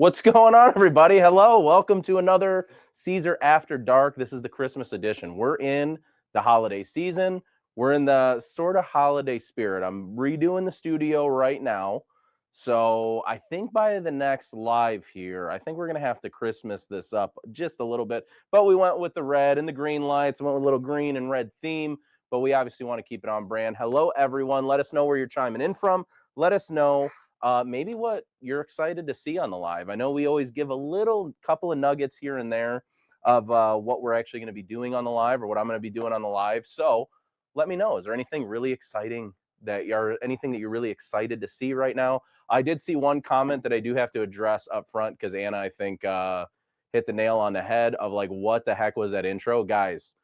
What's going on, everybody? Hello, welcome to another Siser After Dark. This is the Christmas edition. We're in the holiday season. We're in the sort of holiday spirit. I'm redoing the studio right now. So I think by the next live here, I think we're going to have to Christmas this up just a little bit. But we went with the red and the green lights, went with a little green and red theme. But we obviously want to keep it on brand. Hello, everyone. Let us know where you're chiming in from. Let us know maybe what you're excited to see on the live. I know we always give a little couple of nuggets here and there of what we're actually going to be doing on the live or what I'm going to be doing on the live. So let me know. Is there anything really exciting anything that you're really excited to see right now? I did see one comment that I do have to address up front because Anna, I think, hit the nail on the head of like, what the heck was that intro? Guys,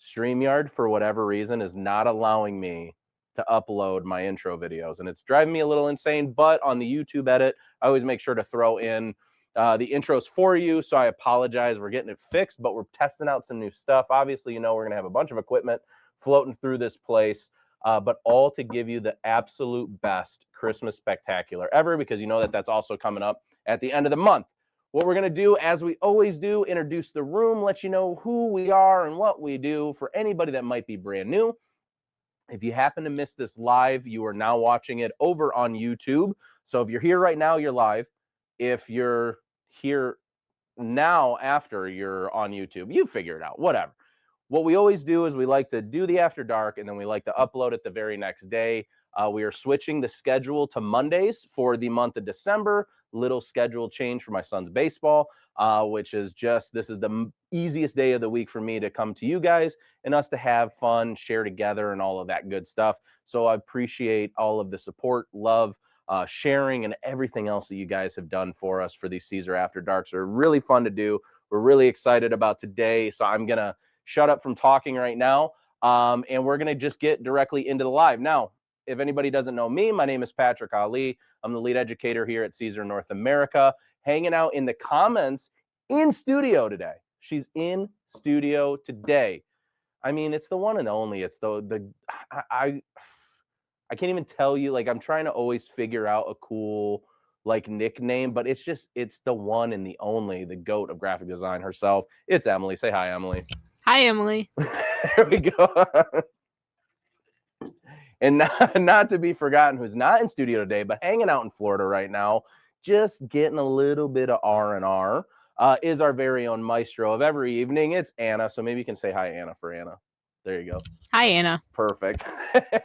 StreamYard, for whatever reason, is not allowing me to upload my intro videos, and it's driving me a little insane. But on the YouTube edit, I always make sure to throw in the intros for you, so I apologize. We're getting it fixed, but we're testing out some new stuff. Obviously, you know, we're gonna have a bunch of equipment floating through this place, but all to give you the absolute best Christmas spectacular ever, because you know that that's also coming up at the end of the month. What we're going to do, as we always do, introduce the room, let you know who we are and what we do for anybody that might be brand new. If you happen to miss this live, you are now watching it over on YouTube. So if you're here right now, you're live. If you're here now after you're on YouTube, you figure it out, whatever. What we always do is we like to do the After Dark, and then we like to upload it the very next day. We are switching the schedule to Mondays for the month of December. Little schedule change for my son's baseball, which is just, this is the easiest day of the week for me to come to you guys and us to have fun, share together, and all of that good stuff. So I appreciate all of the support, love, sharing, and everything else that you guys have done for us for these Siser After Darks. Are really fun to do. We're really excited about today. So I'm going to shut up from talking right now, and we're going to just get directly into the live. Now, if anybody doesn't know me, my name is Patrick Ali. I'm the lead educator here at Siser North America, hanging out in the comments in studio today. She's in studio today. I mean, it's the one and only. It's I can't even tell you. Like, I'm trying to always figure out a cool like nickname, but it's the one and the only, the GOAT of graphic design herself. It's Emily. Say hi, Emily. Hi, Emily. There we go. And not to be forgotten, who's not in studio today, but hanging out in Florida right now, just getting a little bit of R&R, is our very own maestro of every evening. It's Anna. So maybe you can say hi, Anna, for Anna. There you go. Hi, Anna. Perfect.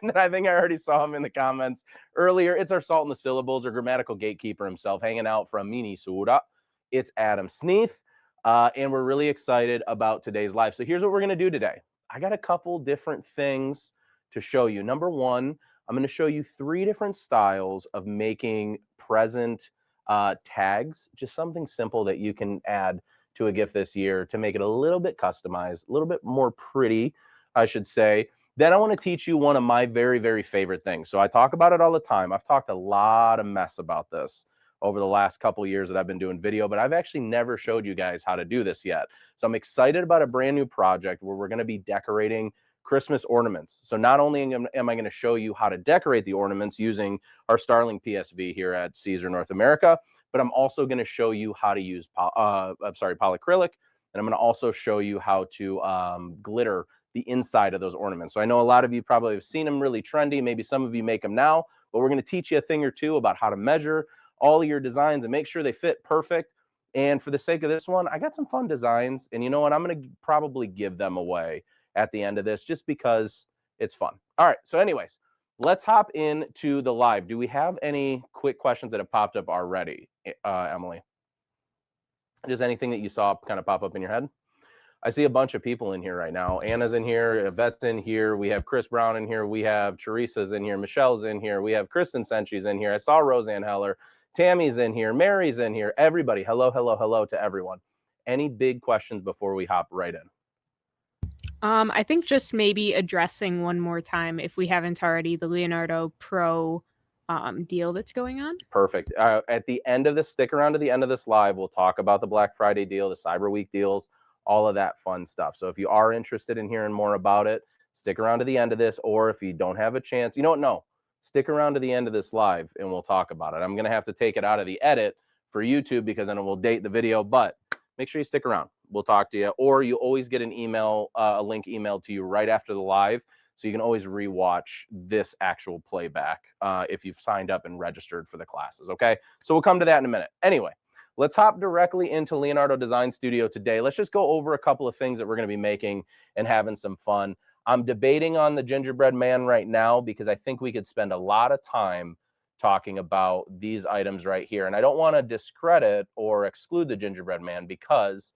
And I think I already saw him in the comments earlier. It's our salt in the syllables, or grammatical gatekeeper himself, hanging out from Minnesota. It's Adam Sneath. And we're really excited about today's live. So here's what we're going to do today. I got a couple different things to show you. Number one, I'm going to show you 3 different styles of making present tags, just something simple that you can add to a gift this year to make it a little bit customized, a little bit more pretty, I should say. Then I want to teach you one of my very, very favorite things. So I talk about it all the time. I've talked a lot of mess about this over the last couple of years that I've been doing video, but I've actually never showed you guys how to do this yet. So I'm excited about a brand new project where we're going to be decorating Christmas ornaments. So not only am I going to show you how to decorate the ornaments using our Starling PSV here at Siser North America, but I'm also going to show you how to use polyacrylic, and I'm going to also show you how to glitter the inside of those ornaments. So I know a lot of you probably have seen them, really trendy. Maybe some of you make them now, but we're going to teach you a thing or two about how to measure all of your designs and make sure they fit perfect. And for the sake of this one, I got some fun designs, and you know what? I'm going to probably give them away at the end of this just because it's fun. All right. So anyways, let's hop into the live. Do we have any quick questions that have popped up already, Emily? Just anything that you saw kind of pop up in your head? I see a bunch of people in here right now. Anna's in here, Yvette's in here, we have Chris Brown in here, we have Teresa's in here, Michelle's in here, we have Kristen Senchi's in here, I saw Roseanne Heller, Tammy's in here, Mary's in here, everybody. Hello, hello, hello to everyone. Any big questions before we hop right in? I think just maybe addressing one more time, if we haven't already, the Leonardo Pro deal that's going on. Perfect. At the end of this, stick around to the end of this live. We'll talk about the Black Friday deal, the Cyber Week deals, all of that fun stuff. So if you are interested in hearing more about it, stick around to the end of this. Or if you don't have a chance, you know what? No, stick around to the end of this live and we'll talk about it. I'm going to have to take it out of the edit for YouTube because then it will date the video, but make sure you stick around. We'll talk to you, or you always get an email, a link emailed to you right after the live. So you can always rewatch this actual playback if you've signed up and registered for the classes, okay? So we'll come to that in a minute. Anyway, let's hop directly into Leonardo Design Studio today. Let's just go over a couple of things that we're gonna be making and having some fun. I'm debating on the gingerbread man right now because I think we could spend a lot of time talking about these items right here. And I don't wanna discredit or exclude the gingerbread man because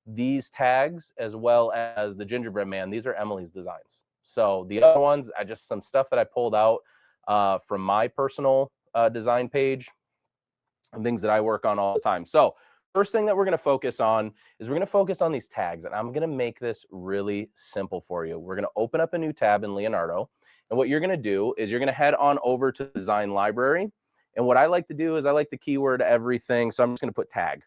these tags, as well as the gingerbread man, these are Emily's designs. So the other ones, I just some stuff that I pulled out from my personal design page and things that I work on all the time. So first thing that we're going to focus on is we're going to focus on these tags, and I'm going to make this really simple for you. We're going to open up a new tab in Leonardo, and what you're going to do is you're going to head on over to the design library. And what I like to do is I like to keyword everything. So I'm just going to put tag.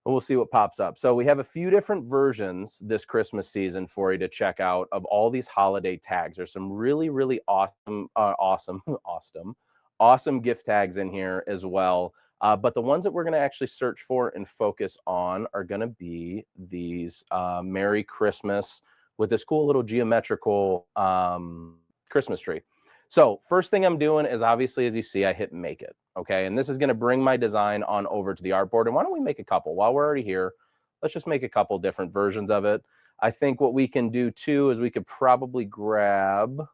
And we'll see what pops up. So we have a few different versions this Christmas season for you to check out of all these holiday tags. There's some really, really awesome gift tags in here as well. But the ones that we're going to actually search for and focus on are going to be these Merry Christmas with this cool little geometrical Christmas tree. So first thing I'm doing is obviously, as you see, I hit make it. Okay, and this is going to bring my design on over to the artboard. And why don't we make a couple? While we're already here, let's just make a couple different versions of it. I think what we can do too is we could probably grab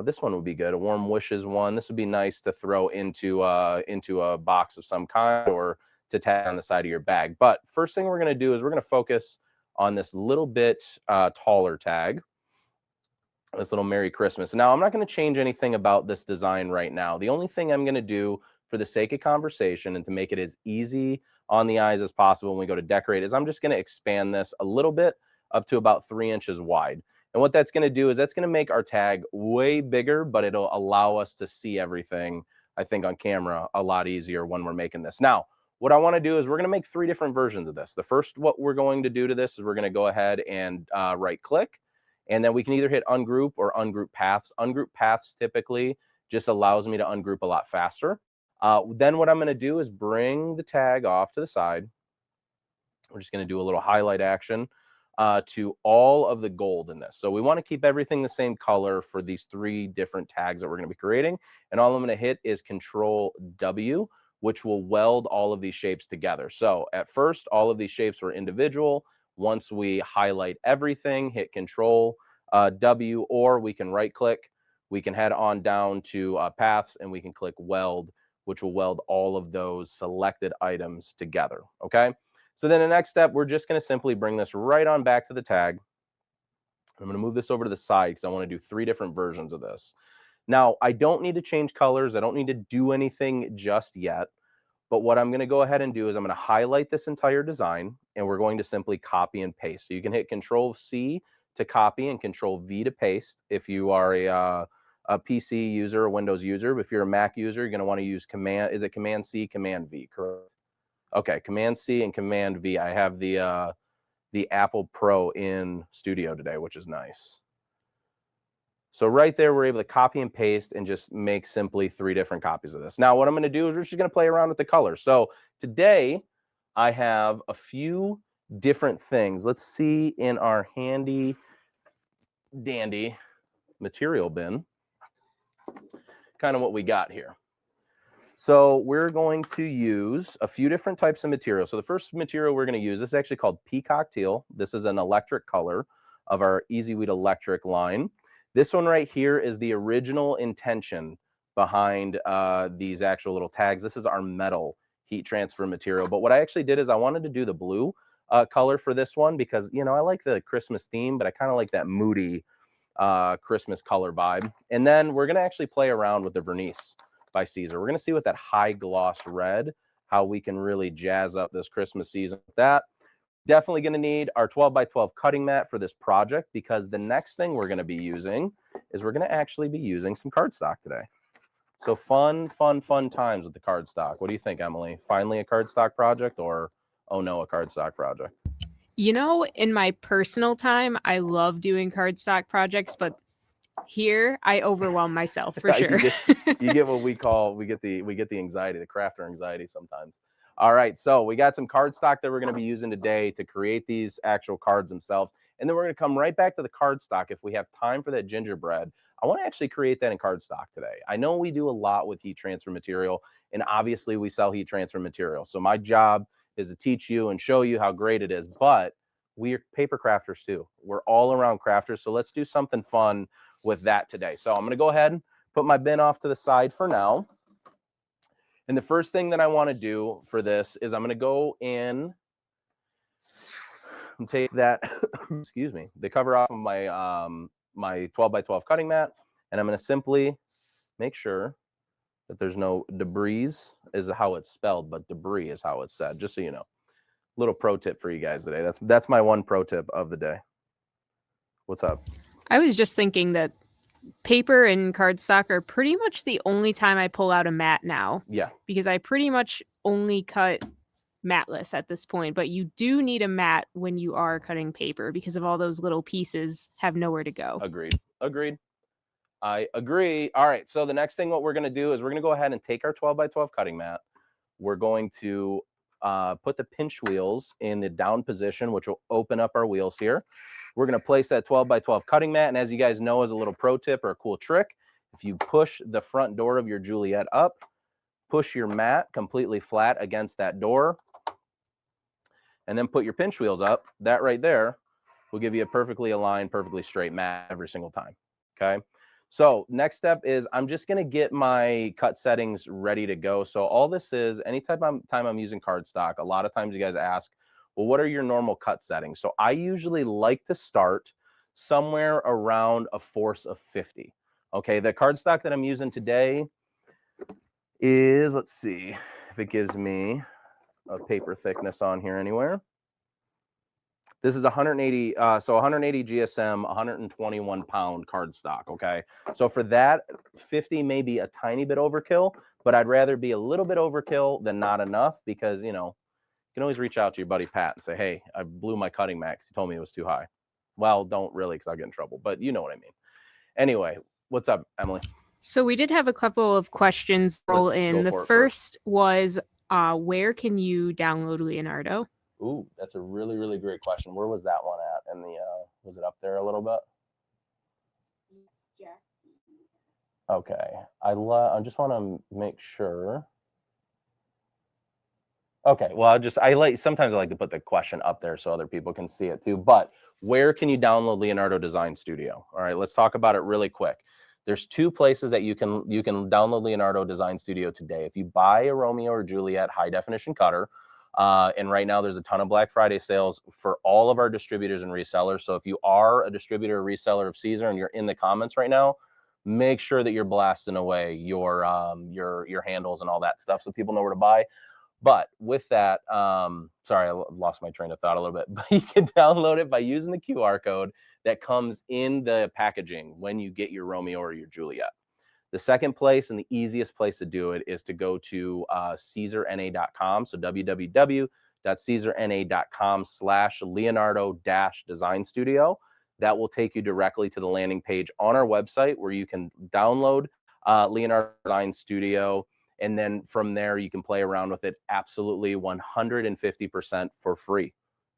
this one would be good, a warm wishes one. This would be nice to throw into a box of some kind or to tag on the side of your bag. But first thing we're going to do is we're going to focus on this little bit taller tag. This little Merry Christmas. Now, I'm not going to change anything about this design right now. The only thing I'm going to do for the sake of conversation and to make it as easy on the eyes as possible when we go to decorate is I'm just going to expand this a little bit up to about 3 inches wide. And what that's going to do is that's going to make our tag way bigger, but it'll allow us to see everything, I think, on camera a lot easier when we're making this. Now, what I want to do is we're going to make 3 different versions of this. The first, what we're going to do to this is we're going to go ahead and right click. And then we can either hit ungroup or ungroup paths. Ungroup paths typically just allows me to ungroup a lot faster. Then what I'm going to do is bring the tag off to the side. We're just going to do a little highlight action to all of the gold in this. So we want to keep everything the same color for these 3 different tags that we're going to be creating. And all I'm going to hit is Control W, which will weld all of these shapes together. So at first, all of these shapes were individual. Once we highlight everything, hit Control W, or we can right click. We can head on down to paths and we can click weld, which will weld all of those selected items together. Okay. So then the next step, we're just going to simply bring this right on back to the tag. I'm going to move this over to the side because I want to do 3 different versions of this. Now, I don't need to change colors. I don't need to do anything just yet. But what I'm going to go ahead and do is I'm going to highlight this entire design, and we're going to simply copy and paste. So you can hit Control C to copy and Control V to paste if you are a PC user or Windows user. But if you're a Mac user, you're going to want to use Command C, Command V, correct? Okay, Command C and Command V. I have the Apple Pro in Studio today, which is nice. So right there, we're able to copy and paste and just make simply 3 different copies of this. Now, what I'm going to do is we're just going to play around with the colors. So today, I have a few different things. Let's see in our handy dandy material bin, kind of what we got here. So we're going to use a few different types of material. So the first material we're going to use, this is actually called Peacock Teal. This is an electric color of our EasyWeed electric line. This one right here is the original intention behind these actual little tags. This is our metal heat transfer material. But what I actually did is I wanted to do the blue color for this one because, you know, I like the Christmas theme, but I kind of like that moody Christmas color vibe. And then we're going to actually play around with the vernice by Siser. We're going to see with that high gloss red, how we can really jazz up this Christmas season with that. Definitely going to need our 12 by 12 cutting mat for this project because the next thing we're going to be using is we're going to actually be using some cardstock today. So fun times with the cardstock. What do you think, Emily? Finally a cardstock project, or oh no, a cardstock project? You know, in my personal time, I love doing cardstock projects, but here I overwhelm myself for sure. You get what we get the anxiety, the crafter anxiety sometimes. All right, so we got some cardstock that we're going to be using today to create these actual cards themselves. And then we're going to come right back to the cardstock. If we have time for that gingerbread, I want to actually create that in cardstock today. I know we do a lot with heat transfer material, and obviously we sell heat transfer material. So my job is to teach you and show you how great it is, but we're paper crafters too. We're all around crafters. So let's do something fun with that today. So I'm going to go ahead and put my bin off to the side for now. And the first thing that I want to do for this is I'm going to go in and take that, excuse me, the cover off of my my 12 by 12 cutting mat, and I'm going to simply make sure that there's no debris, is how it's spelled, but debris is how it's said, just so you know. Little pro tip for you guys today. That's my one pro tip of the day. What's up? I was just thinking that paper and cardstock are pretty much the only time I pull out a mat now. Yeah. Because I pretty much only cut matless at this point, but you do need a mat when you are cutting paper because of all those little pieces have nowhere to go. Agreed. I agree. All right, so the next thing what we're going to do is we're going to go ahead and take our 12 by 12 cutting mat. We're going to put the pinch wheels in the down position, which will open up our wheels here. We're going to place that 12 by 12 cutting mat, and as you guys know, as a little pro tip or a cool trick, if you push the front door of your Juliet up, push your mat completely flat against that door, and then put your pinch wheels up, that right there will give you a perfectly aligned, perfectly straight mat every single time, okay? So next step is I'm just going to get my cut settings ready to go. So all this is, anytime I'm using cardstock, a lot of times you guys ask, well, what are your normal cut settings? So I usually like to start somewhere around a force of 50. Okay, the cardstock that I'm using today is, let's see if it gives me a paper thickness on here anywhere. This is 180, so 180 GSM, 121 pound cardstock, okay? So for that, 50 may be a tiny bit overkill, but I'd rather be a little bit overkill than not enough because, you know, you can always reach out to your buddy Pat and say, hey, I blew my cutting mat because he told me it was too high. Well, don't really because I'll get in trouble, but you know what I mean. Anyway, what's up, Emily? So we did have a couple of questions roll in. The first was, where can you download Leonardo? Ooh, that's a really, really great question. Where was that one at? And was it up there a little bit? Okay, I just want to make sure. Okay, well, sometimes I like to put the question up there so other people can see it too. But where can you download Leonardo Design Studio? All right, let's talk about it really quick. There's two places that you can download Leonardo Design Studio today. If you buy a Romeo or Juliet high definition cutter, and right now there's a ton of Black Friday sales for all of our distributors and resellers. So if you are a distributor or reseller of Siser and you're in the comments right now, make sure that you're blasting away your handles and all that stuff so people know where to buy. But with that, sorry, I lost my train of thought a little bit, but you can download it by using the QR code that comes in the packaging when you get your Romeo or your Juliet. The second place and the easiest place to do it is to go to CiserNA.com. So www.CiserNA.com/Leonardo-Design Studio. That will take you directly to the landing page on our website where you can download Leonardo Design Studio. And then from there, you can play around with it absolutely 150% for free. You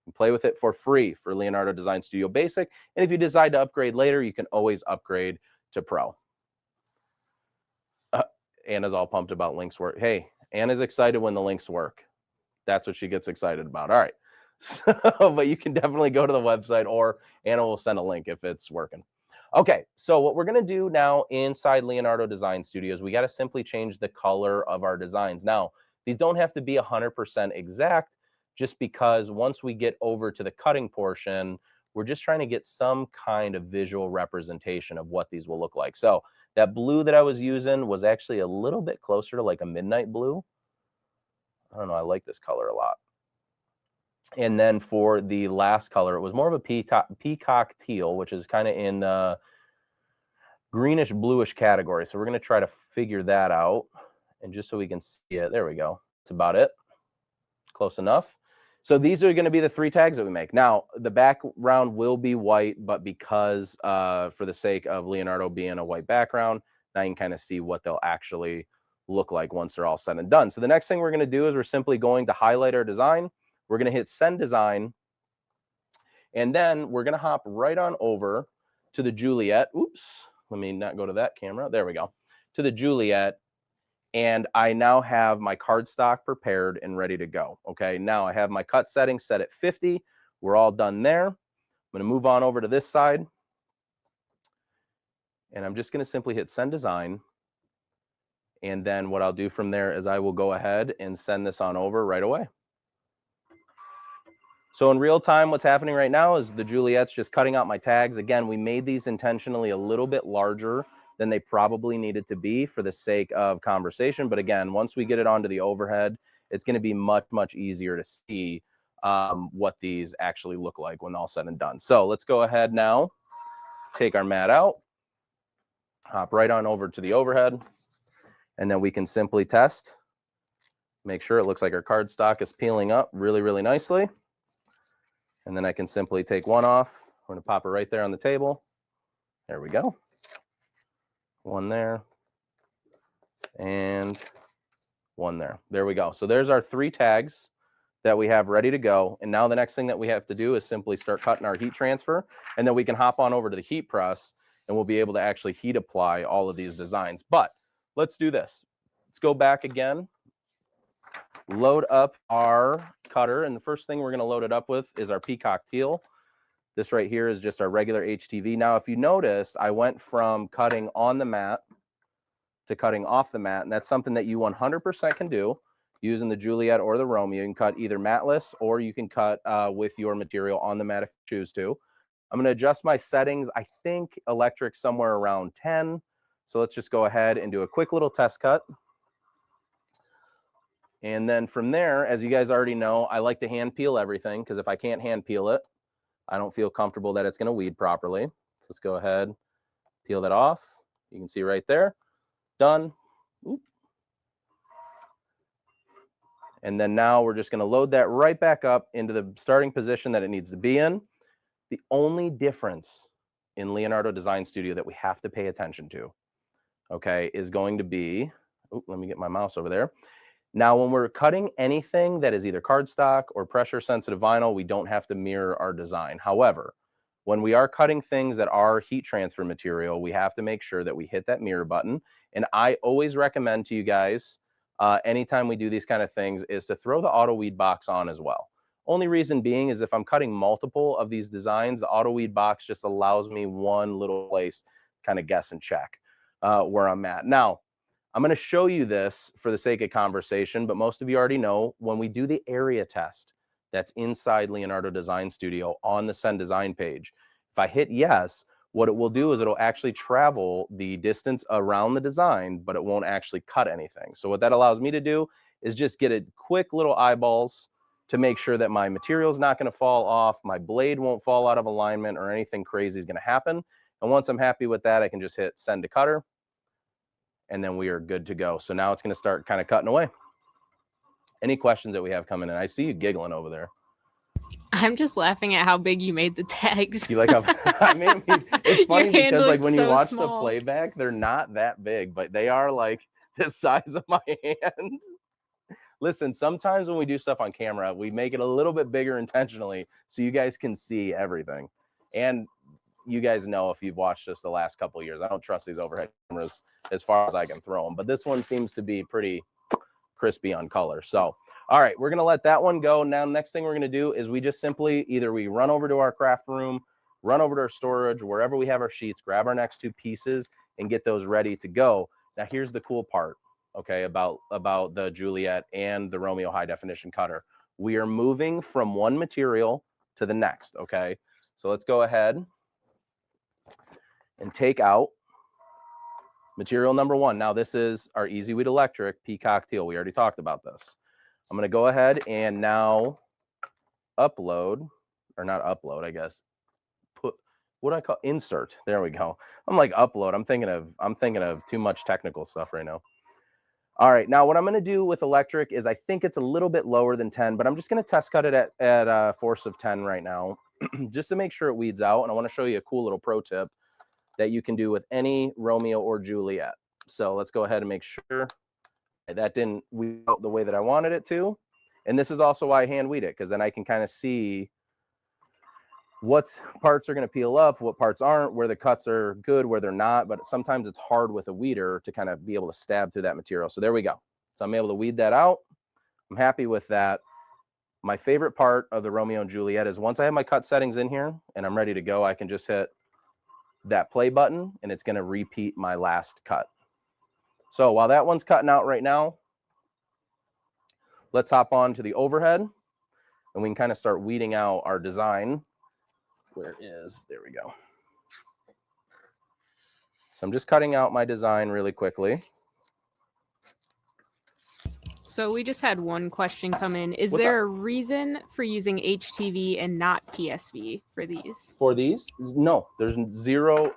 can play with it for free for Leonardo Design Studio Basic. And if you decide to upgrade later, you can always upgrade to Pro. Anna's all pumped about links work. Hey, Anna's excited when the links work. That's what she gets excited about. All right. So, but you can definitely go to the website or Anna will send a link if it's working. Okay, so what we're going to do now inside Leonardo Design Studios, we got to simply change the color of our designs. Now, these don't have to be 100% exact, just because once we get over to the cutting portion, we're just trying to get some kind of visual representation of what these will look like. So that blue that I was using was actually a little bit closer to like a midnight blue. I don't know, I like this color a lot. And then for the last color, it was more of a peacock teal, which is kind of in the greenish bluish category. So we're going to try to figure that out. And just so we can see it, there we go. That's about it. Close enough. So these are going to be the 3 tags that we make. Now, the background will be white, but because for the sake of Leonardo being a white background, now you can kind of see what they'll actually look like once they're all said and done. So the next thing we're going to do is we're simply going to highlight our design. We're going to hit send design. And then we're going to hop right on over to the Juliet. Oops, let me not go to that camera. There we go. To the Juliet. And I now have my cardstock prepared and ready to go. Okay, now I have my cut settings set at 50. We're all done there. I'm going to move on over to this side. And I'm just going to simply hit send design. And then what I'll do from there is I will go ahead and send this on over right away. So in real time, what's happening right now is the Juliet's just cutting out my tags. Again, we made these intentionally a little bit larger than they probably needed to be for the sake of conversation. But again, once we get it onto the overhead, it's going to be much, much easier to see what these actually look like when all said and done. So let's go ahead now, take our mat out, hop right on over to the overhead, and then we can simply test, make sure it looks like our cardstock is peeling up really, really nicely. And then I can simply take one off. I'm going to pop it right there on the table. There we go. One there. And one there. There we go. So there's our 3 tags that we have ready to go. And now the next thing that we have to do is simply start cutting our heat transfer. And then we can hop on over to the heat press and we'll be able to actually heat apply all of these designs. But let's do this. Let's go back again. Load up our cutter, and the first thing we're going to load it up with is our peacock teal. This right here is just our regular HTV. Now, if you noticed, I went from cutting on the mat to cutting off the mat, and that's something that you 100% can do using the Juliet or the Romeo. You can cut either matless or you can cut with your material on the mat if you choose to. I'm going to adjust my settings. I think electric somewhere around 10. So let's just go ahead and do a quick little test cut. And then from there, as you guys already know, I like to hand peel everything because if I can't hand peel it, I don't feel comfortable that it's going to weed properly. So let's go ahead, peel that off. You can see right there, done. Oop. And then now we're just going to load that right back up into the starting position that it needs to be in. The only difference in Leonardo Design Studio that we have to pay attention to, okay, is going to be, oh, let me get my mouse over there. Now, when we're cutting anything that is either cardstock or pressure-sensitive vinyl, we don't have to mirror our design. However, when we are cutting things that are heat transfer material, we have to make sure that we hit that mirror button. And I always recommend to you guys, anytime we do these kind of things, is to throw the auto weed box on as well. Only reason being is if I'm cutting multiple of these designs, the auto weed box just allows me one little place to kind of guess and check where I'm at. Now, I'm going to show you this for the sake of conversation, but most of you already know when we do the area test that's inside Leonardo Design Studio on the Send Design page, if I hit yes, what it will do is it'll actually travel the distance around the design, but it won't actually cut anything. So what that allows me to do is just get a quick little eyeballs to make sure that my material is not going to fall off, my blade won't fall out of alignment, or anything crazy is going to happen. And once I'm happy with that, I can just hit send to cutter. And then we are good to go. So now it's going to start kind of cutting away. Any questions that we have coming in? I see you giggling over there. I'm just laughing at how big you made the tags. You like how I mean, it's funny because like when you watch small. the playback, they're not that big, but they are like the size of my hand. Listen, sometimes when we do stuff on camera, we make it a little bit bigger intentionally so you guys can see everything. And you guys know if you've watched us the last couple of years, I don't trust these overhead cameras as far as I can throw them, but this one seems to be pretty crispy on color. So, all right, we're going to let that one go. Now, next thing we're going to do is we just simply either we run over to our craft room, run over to our storage, wherever we have our sheets, grab our next 2 pieces and get those ready to go. Now, here's the cool part, okay, about the Juliet and the Romeo high definition cutter. We are moving from one material to the next, okay? So let's go ahead and take out material number 1. Now, this is our Easy Weed Electric Peacock Teal. We already talked about this. I'm going to go ahead and now upload, or not upload, I guess. Put what do I call insert. There we go. I'm like upload. I'm thinking of too much technical stuff right now. All right, now what I'm going to do with electric is I think it's a little bit lower than 10, but I'm just going to test cut it at a force of 10 right now, just to make sure it weeds out. And I want to show you a cool little pro tip that you can do with any Romeo or Juliet. So let's go ahead and make sure that didn't weed out the way that I wanted it to. And this is also why I hand weed it, because then I can kind of see what parts are going to peel up, what parts aren't, where the cuts are good, where they're not. But sometimes it's hard with a weeder to kind of be able to stab through that material. So there we go. So I'm able to weed that out. I'm happy with that. My favorite part of the Romeo and Juliet is once I have my cut settings in here and I'm ready to go, I can just hit that play button and it's going to repeat my last cut. So while that one's cutting out right now, let's hop on to the overhead and we can kind of start weeding out our design. Where is, there we go. So I'm just cutting out my design really quickly. So we just had one question come in. Is What's there up? a reason for using HTV and not PSV for these? For these? No, there's zero,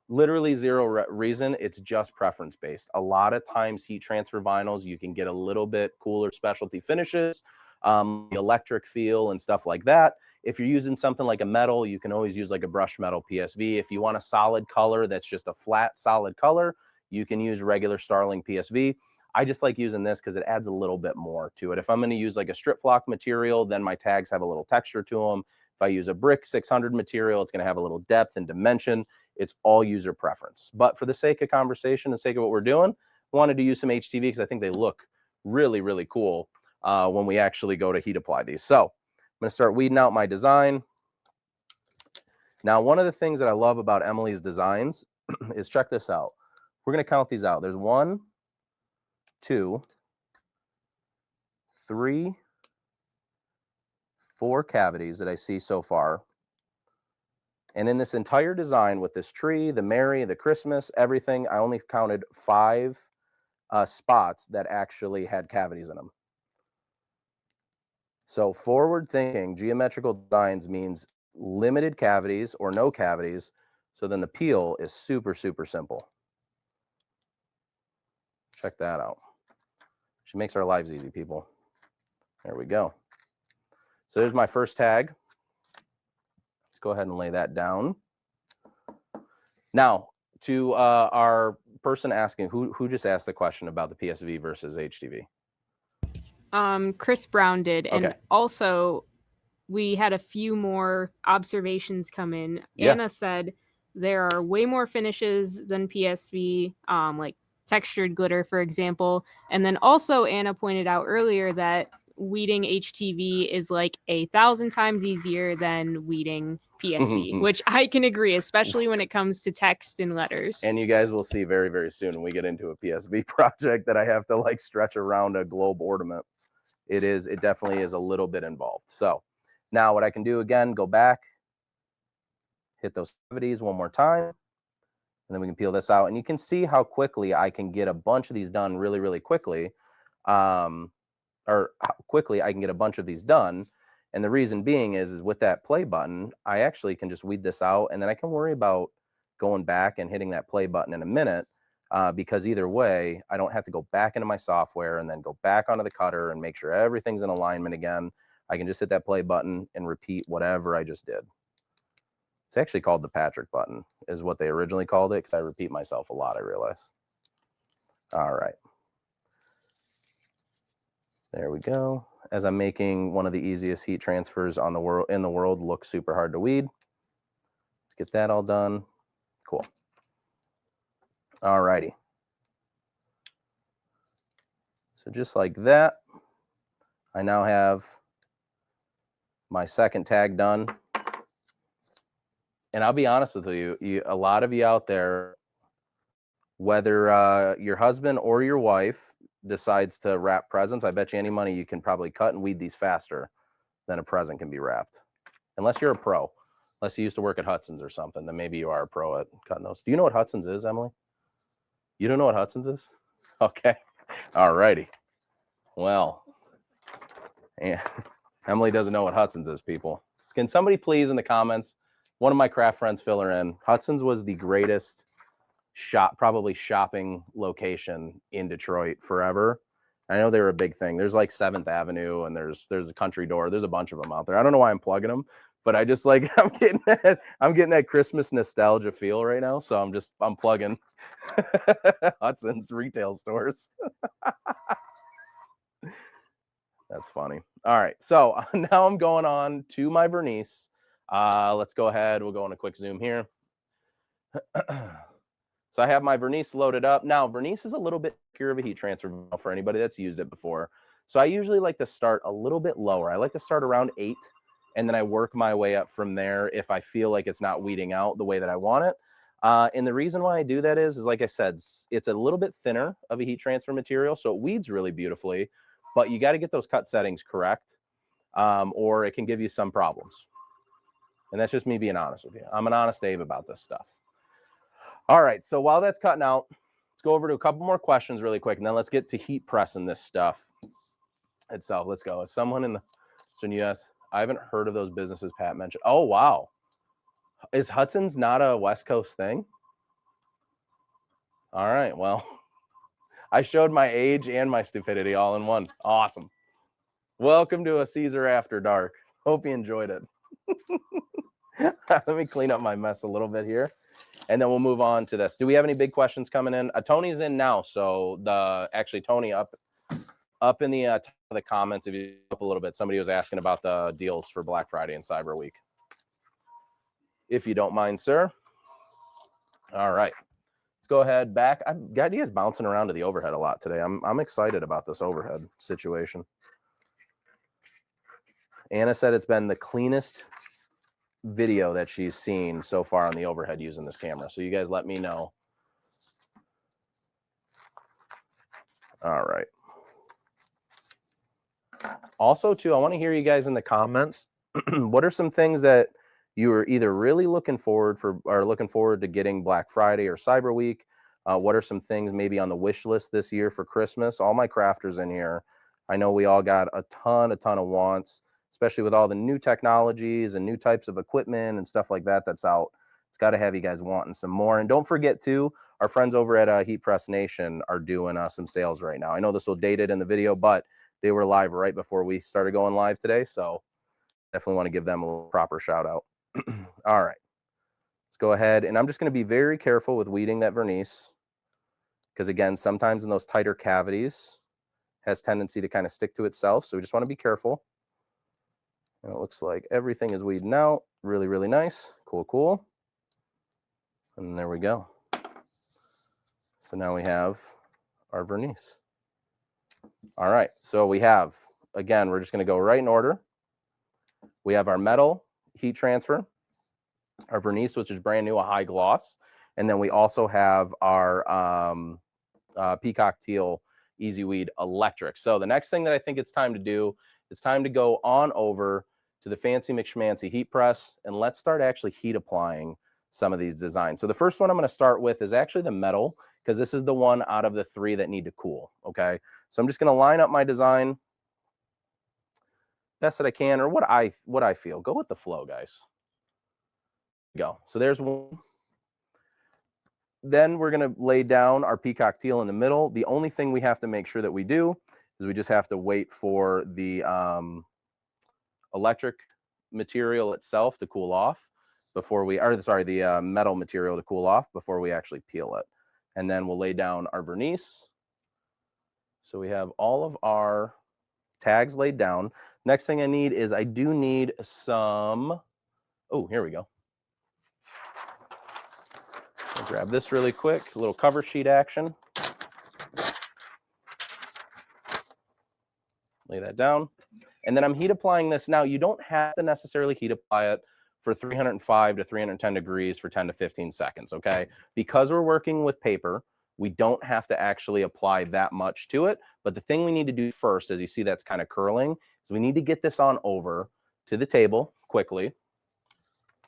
literally zero reason. It's just preference based. A lot of times heat transfer vinyls, you can get a little bit cooler specialty finishes, the electric feel and stuff like that. If you're using something like a metal, you can always use like a brushed metal PSV. If you want a solid color that's just a flat solid color, you can use regular Starling PSV. I just like using this because it adds a little bit more to it. If I'm going to use like a strip flock material, then my tags have a little texture to them. If I use a brick 600 material, it's going to have a little depth and dimension. It's all user preference. But for the sake of conversation and sake of what we're doing, I wanted to use some HTV because I think they look really, really cool when we actually go to heat apply these. So I'm going to start weeding out my design. Now, one of the things that I love about Emily's designs is, check this out. We're going to count these out. There's 1, 2, 3, 4 cavities that I see so far. And in this entire design with this tree, the Mary, the Christmas, everything, I only counted 5 spots that actually had cavities in them. So forward thinking geometrical designs means limited cavities or no cavities. So then the peel is super, super simple. Check that out. She makes our lives easy, people. There we go. So there's my first tag. Let's go ahead and lay that down. Now, to our person asking, who just asked the question about the PSV versus HTV? Chris Brown did. Okay. And also, we had a few more observations come in. Yeah. Anna said there are way more finishes than PSV, like textured glitter, for example. And then also Anna pointed out earlier that weeding HTV is like 1,000 times easier than weeding PSV, which I can agree, especially when it comes to text and letters. And you guys will see very, very soon when we get into a PSV project that I have to like stretch around a globe ornament. It definitely is a little bit involved. So now what I can do again, go back, hit those cavities one more time, and then we can peel this out. And you can see how quickly I can get a bunch of these done really, really quickly. Or how quickly I can get a bunch of these done. And the reason being is with that play button, I actually can just weed this out and then I can worry about going back and hitting that play button in a minute because either way, I don't have to go back into my software and then go back onto the cutter and make sure everything's in alignment again. I can just hit that play button and repeat whatever I just did. It's actually called the Patrick button is what they originally called it because I repeat myself a lot, I realize. All right. There we go. As I'm making one of the easiest heat transfers in the world look super hard to weed. Let's get that all done. Cool. All righty. So just like that, I now have my second tag done. And I'll be honest with you, a lot of you out there, whether your husband or your wife decides to wrap presents, I bet you any money you can probably cut and weed these faster than a present can be wrapped. Unless you're a pro. Unless you used to work at Hudson's or something, then maybe you are a pro at cutting those. Do you know what Hudson's is, Emily? You don't know what Hudson's is? Okay. All righty. Well, yeah. Emily doesn't know what Hudson's is, people. Can somebody please in the comments, one of my craft friends fill her in. Hudson's was the greatest probably shopping location in Detroit forever. I know they were a big thing. There's like 7th Avenue and there's a Country Door. There's a bunch of them out there. I don't know why I'm plugging them, but I just like I'm getting that Christmas nostalgia feel right now. So I'm plugging Hudson's retail stores. That's funny. All right. So now I'm going on to my vernice. Let's go ahead. We'll go on a quick zoom here. So I have my vernice loaded up. Now, vernice is a little bit trickier of a heat transfer for anybody that's used it before. So I usually like to start a little bit lower. I like to start around 8, and then I work my way up from there if I feel like it's not weeding out the way that I want it. And the reason why I do that is like I said, it's a little bit thinner of a heat transfer material, so it weeds really beautifully, but you got to get those cut settings correct, or it can give you some problems. And that's just me being honest with you. I'm an honest Dave about this stuff. All right, so while that's cutting out, let's go over to a couple more questions really quick, and then let's get to heat pressing this stuff itself. Let's go. Is someone in the Eastern U.S.? I haven't heard of those businesses Pat mentioned. Oh, wow. Is Hudson's not a West Coast thing? All right, well, I showed my age and my stupidity all in one. Awesome. Welcome to a Siser After Dark. Hope you enjoyed it. Let me clean up my mess a little bit here. And then we'll move on to this. Do we have any big questions coming in? Tony's in now. So Tony up in the top of the comments, if you up a little bit, somebody was asking about the deals for Black Friday and Cyber Week. If you don't mind, sir. All right. Let's go ahead back. I've got you guys bouncing around to the overhead a lot today. I'm excited about this overhead situation. Anna said it's been the cleanest video that she's seen so far on the overhead using this camera. So you guys let me know. All right. Also, too, I want to hear you guys in the comments. What are some things that you are either really looking forward to getting Black Friday or Cyber Week? What are some things maybe on the wish list this year for Christmas? All my crafters in here. I know we all got a ton of wants, especially with all the new technologies and new types of equipment and stuff like that that's out. It's got to have you guys wanting some more. And don't forget, too, our friends over at Heat Press Nation are doing some sales right now. I know this will date it in the video, but they were live right before we started going live today. So definitely want to give them a little proper shout out. All right. Let's go ahead. And I'm just going to be very careful with weeding that vernice. Because, again, sometimes in those tighter cavities has tendency to kind of stick to itself. So we just want to be careful. And it looks like everything is weeding out. Really, really nice. Cool, cool. And there we go. So now we have our vernice. All right. So we have, again, we're just going to go right in order. We have our metal heat transfer, our vernice, which is brand new, a high gloss. And then we also have our Peacock Teal Easy Weed Electric. So the next thing that I think it's time to do is time to go on over to the Fancy McSchmancy heat press, and let's start actually heat applying some of these designs. So the first one I'm going to start with is actually the metal, because this is the one out of the 3 that need to cool. Okay, so I'm just going to line up my design best that I can, or what I feel. Go with the flow, guys. Go. So there's one. Then we're going to lay down our Peacock Teal in the middle. The only thing we have to make sure that we do is we just have to wait for the electric material itself to cool off before we, or sorry, the metal material to cool off before we actually peel it. And then we'll lay down our vernice. So we have all of our tags laid down. Next thing I need is I do need some, oh, here we go. I'll grab this really quick, a little cover sheet action. Lay that down. And then I'm heat applying this. Now, you don't have to necessarily heat apply it for 305 to 310 degrees for 10 to 15 seconds, okay? Because we're working with paper, we don't have to actually apply that much to it. But the thing we need to do first, as you see that's kind of curling, is we need to get this on over to the table quickly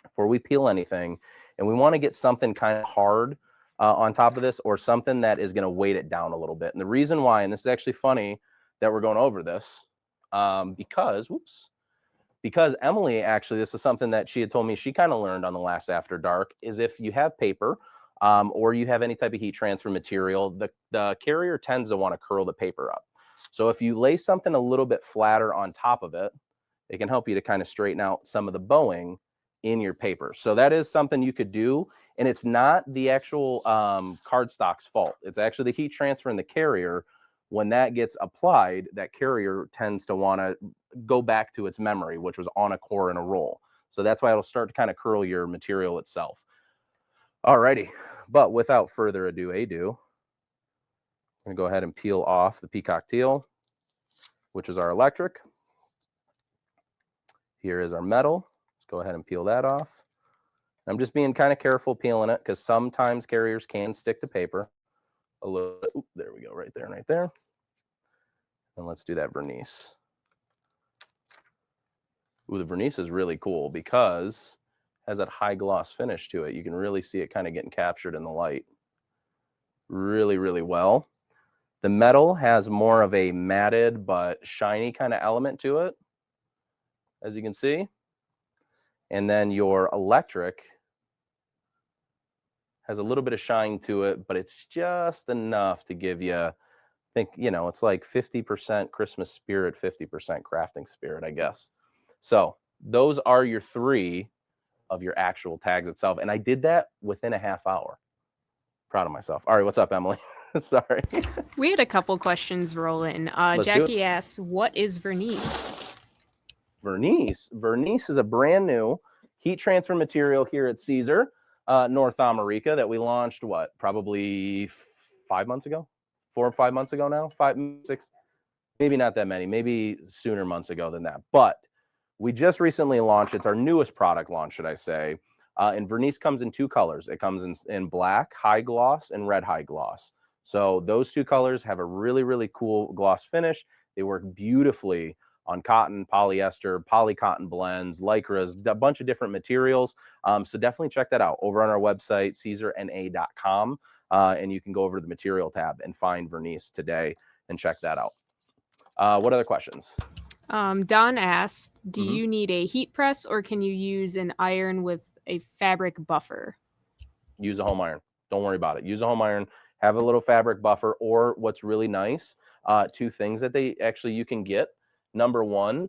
before we peel anything. And we want to get something kind of hard on top of this, or something that is going to weight it down a little bit. And the reason why, and this is actually funny that we're going over this, because Emily, actually, this is something that she had told me she kind of learned on the last After Dark, is if you have paper, or you have any type of heat transfer material, the carrier tends to want to curl the paper up. So if you lay something a little bit flatter on top of it, it can help you to kind of straighten out some of the bowing in your paper. So that is something you could do. And it's not the actual cardstock's fault. It's actually the heat transfer in the carrier. When that gets applied, that carrier tends to want to go back to its memory, which was on a core and a roll. So that's why it'll start to kind of curl your material itself. Alrighty, but without further ado, I'm gonna go ahead and peel off the peacock teal, which is our electric. Here is our metal. Let's go ahead and peel that off. I'm just being kind of careful peeling it because sometimes carriers can stick to paper a little bit. Oop, there we go, right there and right there. And let's do that vernice. Ooh, the vernice is really cool because it has that high gloss finish to it. You can really see it kind of getting captured in the light really, really well. The metal has more of a matted but shiny kind of element to it, as you can see. And then your electric has a little bit of shine to it, but it's just enough to give you, I think, you know, it's like 50% Christmas spirit, 50% crafting spirit, I guess. So those are your 3 of your actual tags itself. And I did that within a half hour. Proud of myself. All right, what's up, Emily? Sorry. We had a couple questions roll in. Jackie asks, what is vernice? Vernice is a brand new heat transfer material here at Siser, North America, that we launched, probably 5 months ago? 4 or 5 months ago now? 5, 6, maybe not that many, maybe sooner months ago than that. But we just recently launched. It's our newest product launch, should I say. And vernice comes in 2 colors. It comes in black high gloss and red high gloss. So those 2 colors have a really, really cool gloss finish. They work beautifully on cotton, polyester, polycotton blends, lycras, a bunch of different materials. So definitely check that out over on our website, CaesarNA.com. And you can go over to the material tab and find vernice today and check that out. What other questions? Don asked, do you need a heat press or can you use an iron with a fabric buffer? Use a home iron. Don't worry about it. Use a home iron. Have a little fabric buffer. Or what's really nice, 2 things that you can get. Number one,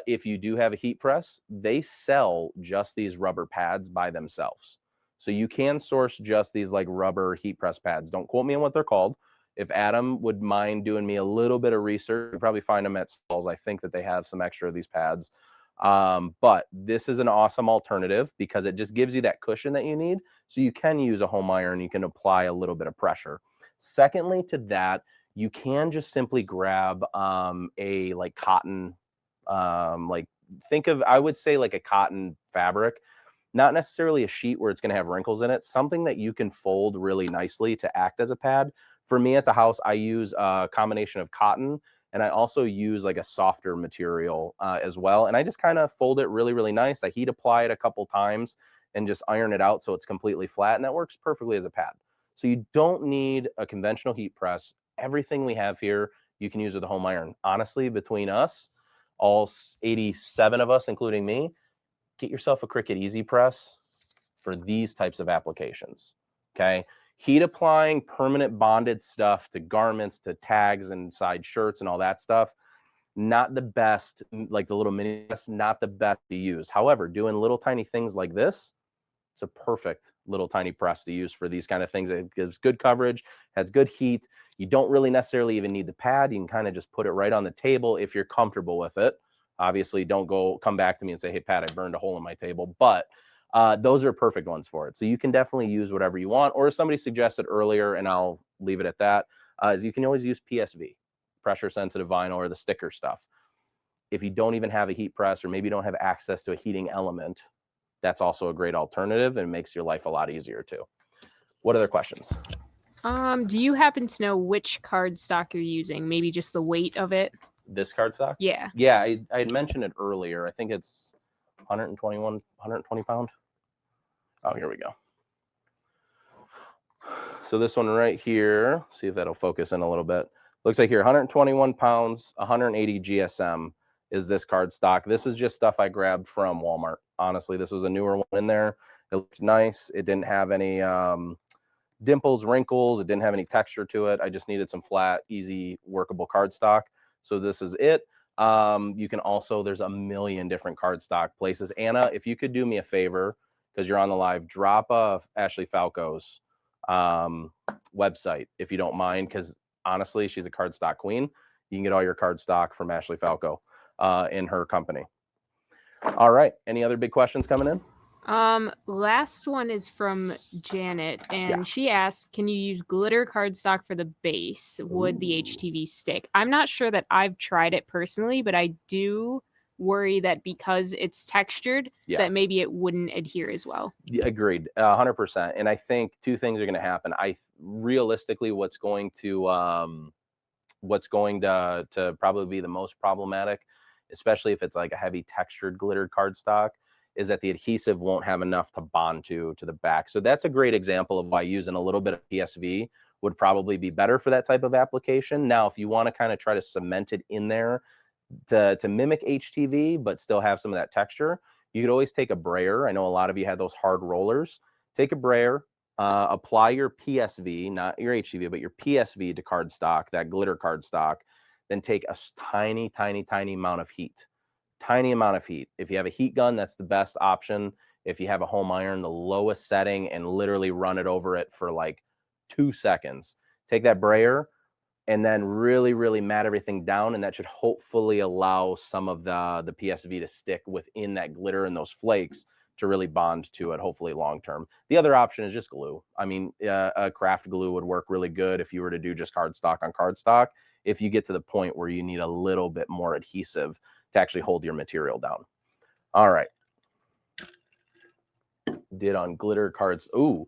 if you do have a heat press, they sell just these rubber pads by themselves. So you can source just these like rubber heat press pads. Don't quote me on what they're called. If Adam would mind doing me a little bit of research, you'll probably find them at Stalls. I think that they have some extra of these pads. But this is an awesome alternative because it just gives you that cushion that you need. So you can use a home iron. You can apply a little bit of pressure. Secondly to that, you can just simply grab a like cotton, I would say like a cotton fabric, not necessarily a sheet where it's going to have wrinkles in it, something that you can fold really nicely to act as a pad. For me at the house, I use a combination of cotton and I also use like a softer material as well. And I just kind of fold it really, really nice. I heat apply it a couple times and just iron it out so it's completely flat, and that works perfectly as a pad. So you don't need a conventional heat press. Everything we have here, you can use with a home iron. Honestly, between us, all 87 of us, including me, get yourself a Cricut Easy Press for these types of applications, okay? Heat applying permanent bonded stuff to garments, to tags inside shirts and all that stuff, not the best, like the little mini press, not the best to use. However, doing little tiny things like this, it's a perfect little tiny press to use for these kind of things. It gives good coverage, has good heat. You don't really necessarily even need the pad. You can kind of just put it right on the table if you're comfortable with it. Obviously, don't come back to me and say, hey, Pat, I burned a hole in my table. But those are perfect ones for it. So you can definitely use whatever you want. Or as somebody suggested earlier, and I'll leave it at that, is you can always use PSV, pressure sensitive vinyl, or the sticker stuff. If you don't even have a heat press or maybe don't have access to a heating element, that's also a great alternative and makes your life a lot easier too. What other questions? Do you happen to know which cardstock you're using? Maybe just the weight of it? This cardstock? Yeah. Yeah, I had mentioned it earlier. I think it's 120 pound. Oh, here we go. So this one right here, see if that'll focus in a little bit. Looks like here, 121 pounds, 180 GSM is this cardstock. This is just stuff I grabbed from Walmart. Honestly, this was a newer one in there. It looked nice. It didn't have any dimples, wrinkles. It didn't have any texture to it. I just needed some flat, easy, workable cardstock. So this is it. You can also, there's a million different cardstock places. Anna, if you could do me a favor, because you're on the live, drop Ashley Falco's website, if you don't mind, because honestly, she's a cardstock queen. You can get all your cardstock from Ashley Falco in her company. All right. Any other big questions coming in? Last one is from Janet, and she asked, can you use glitter cardstock for the base? Would the HTV stick? I'm not sure that I've tried it personally, but I do worry that because it's textured, that maybe it wouldn't adhere as well. Agreed, 100%. And I think two things are going to happen. Realistically, what's going to probably be the most problematic, especially if it's like a heavy textured glittered cardstock, is that the adhesive won't have enough to bond to the back. So that's a great example of why using a little bit of PSV would probably be better for that type of application. Now, if you want to kind of try to cement it in there to mimic HTV, but still have some of that texture, you could always take a brayer. I know a lot of you had those hard rollers. Take a brayer, apply your PSV, not your HTV, but your PSV to cardstock, that glitter cardstock, then take a tiny, tiny, tiny amount of heat. Tiny amount of heat. If you have a heat gun, that's the best option. If you have a home iron, the lowest setting, and literally run it over it for like 2 seconds. Take that brayer and then really, really mat everything down, and that should hopefully allow some of the PSV to stick within that glitter and those flakes to really bond to it, hopefully long term. The other option is just glue. I mean, a craft glue would work really good if you were to do just cardstock on cardstock, if you get to the point where you need a little bit more adhesive to actually hold your material down. All right. Did on glitter cards. Ooh,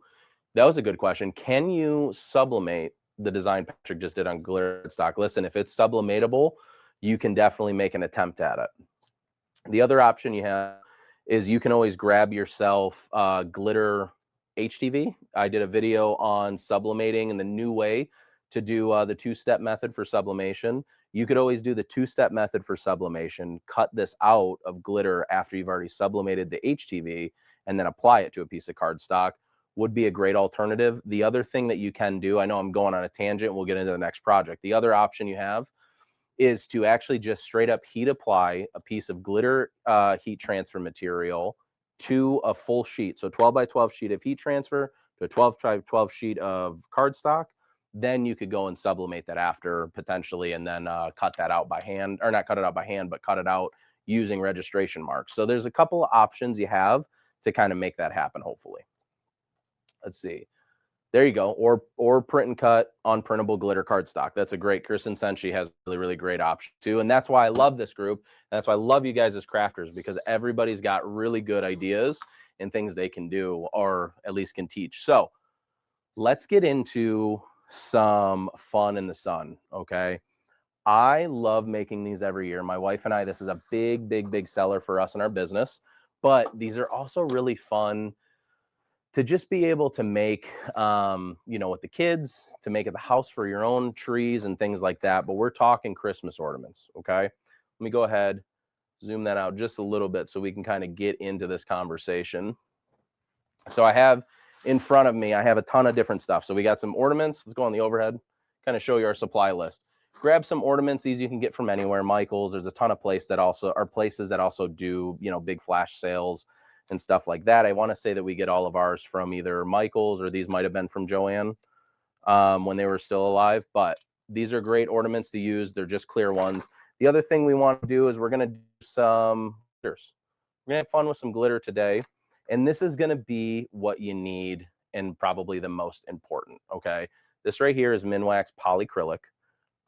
that was a good question. Can you sublimate the design Patrick just did on glitter stock? Listen, if it's sublimatable, you can definitely make an attempt at it. The other option you have is you can always grab yourself glitter HTV. I did a video on sublimating and the new way to do the two-step method for sublimation. You could always do the two-step method for sublimation, cut this out of glitter after you've already sublimated the HTV, and then apply it to a piece of cardstock. Would be a great alternative. The other thing that you can do, I know I'm going on a tangent, we'll get into the next project. The other option you have is to actually just straight up heat apply a piece of glitter heat transfer material to a full sheet. So 12 by 12 sheet of heat transfer to a 12 by 12 sheet of cardstock. Then you could go and sublimate that after potentially, and then cut that out by hand, or not cut it out by hand, but cut it out using registration marks. So there's a couple of options you have to kind of make that happen, hopefully. Let's see. There you go. Or print and cut on printable glitter cardstock. That's a great, Kristen Senshi has really, really great option too. And that's why I love this group. And that's why I love you guys as crafters, because everybody's got really good ideas and things they can do, or at least can teach. So let's get into some fun in the sun. Okay. I love making these every year. My wife and I, this is a big, big, big seller for us in our business, but these are also really fun to just be able to make, with the kids, to make at the house for your own trees and things like that. But we're talking Christmas ornaments, okay? Let me go ahead, zoom that out just a little bit so we can kind of get into this conversation. So I have in front of me, I have a ton of different stuff. So we got some ornaments. Let's go on the overhead, kind of show you our supply list. Grab some ornaments. These you can get from anywhere. Michael's, there's a ton of places that also do, big flash sales and stuff like that. I want to say that we get all of ours from either Michael's, or these might have been from Joanne when they were still alive. But these are great ornaments to use. They're just clear ones. The other thing we want to do is we're going to do some glitters. We're going to have fun with some glitter today. And this is going to be what you need and probably the most important, okay? This right here is Minwax polycrylic.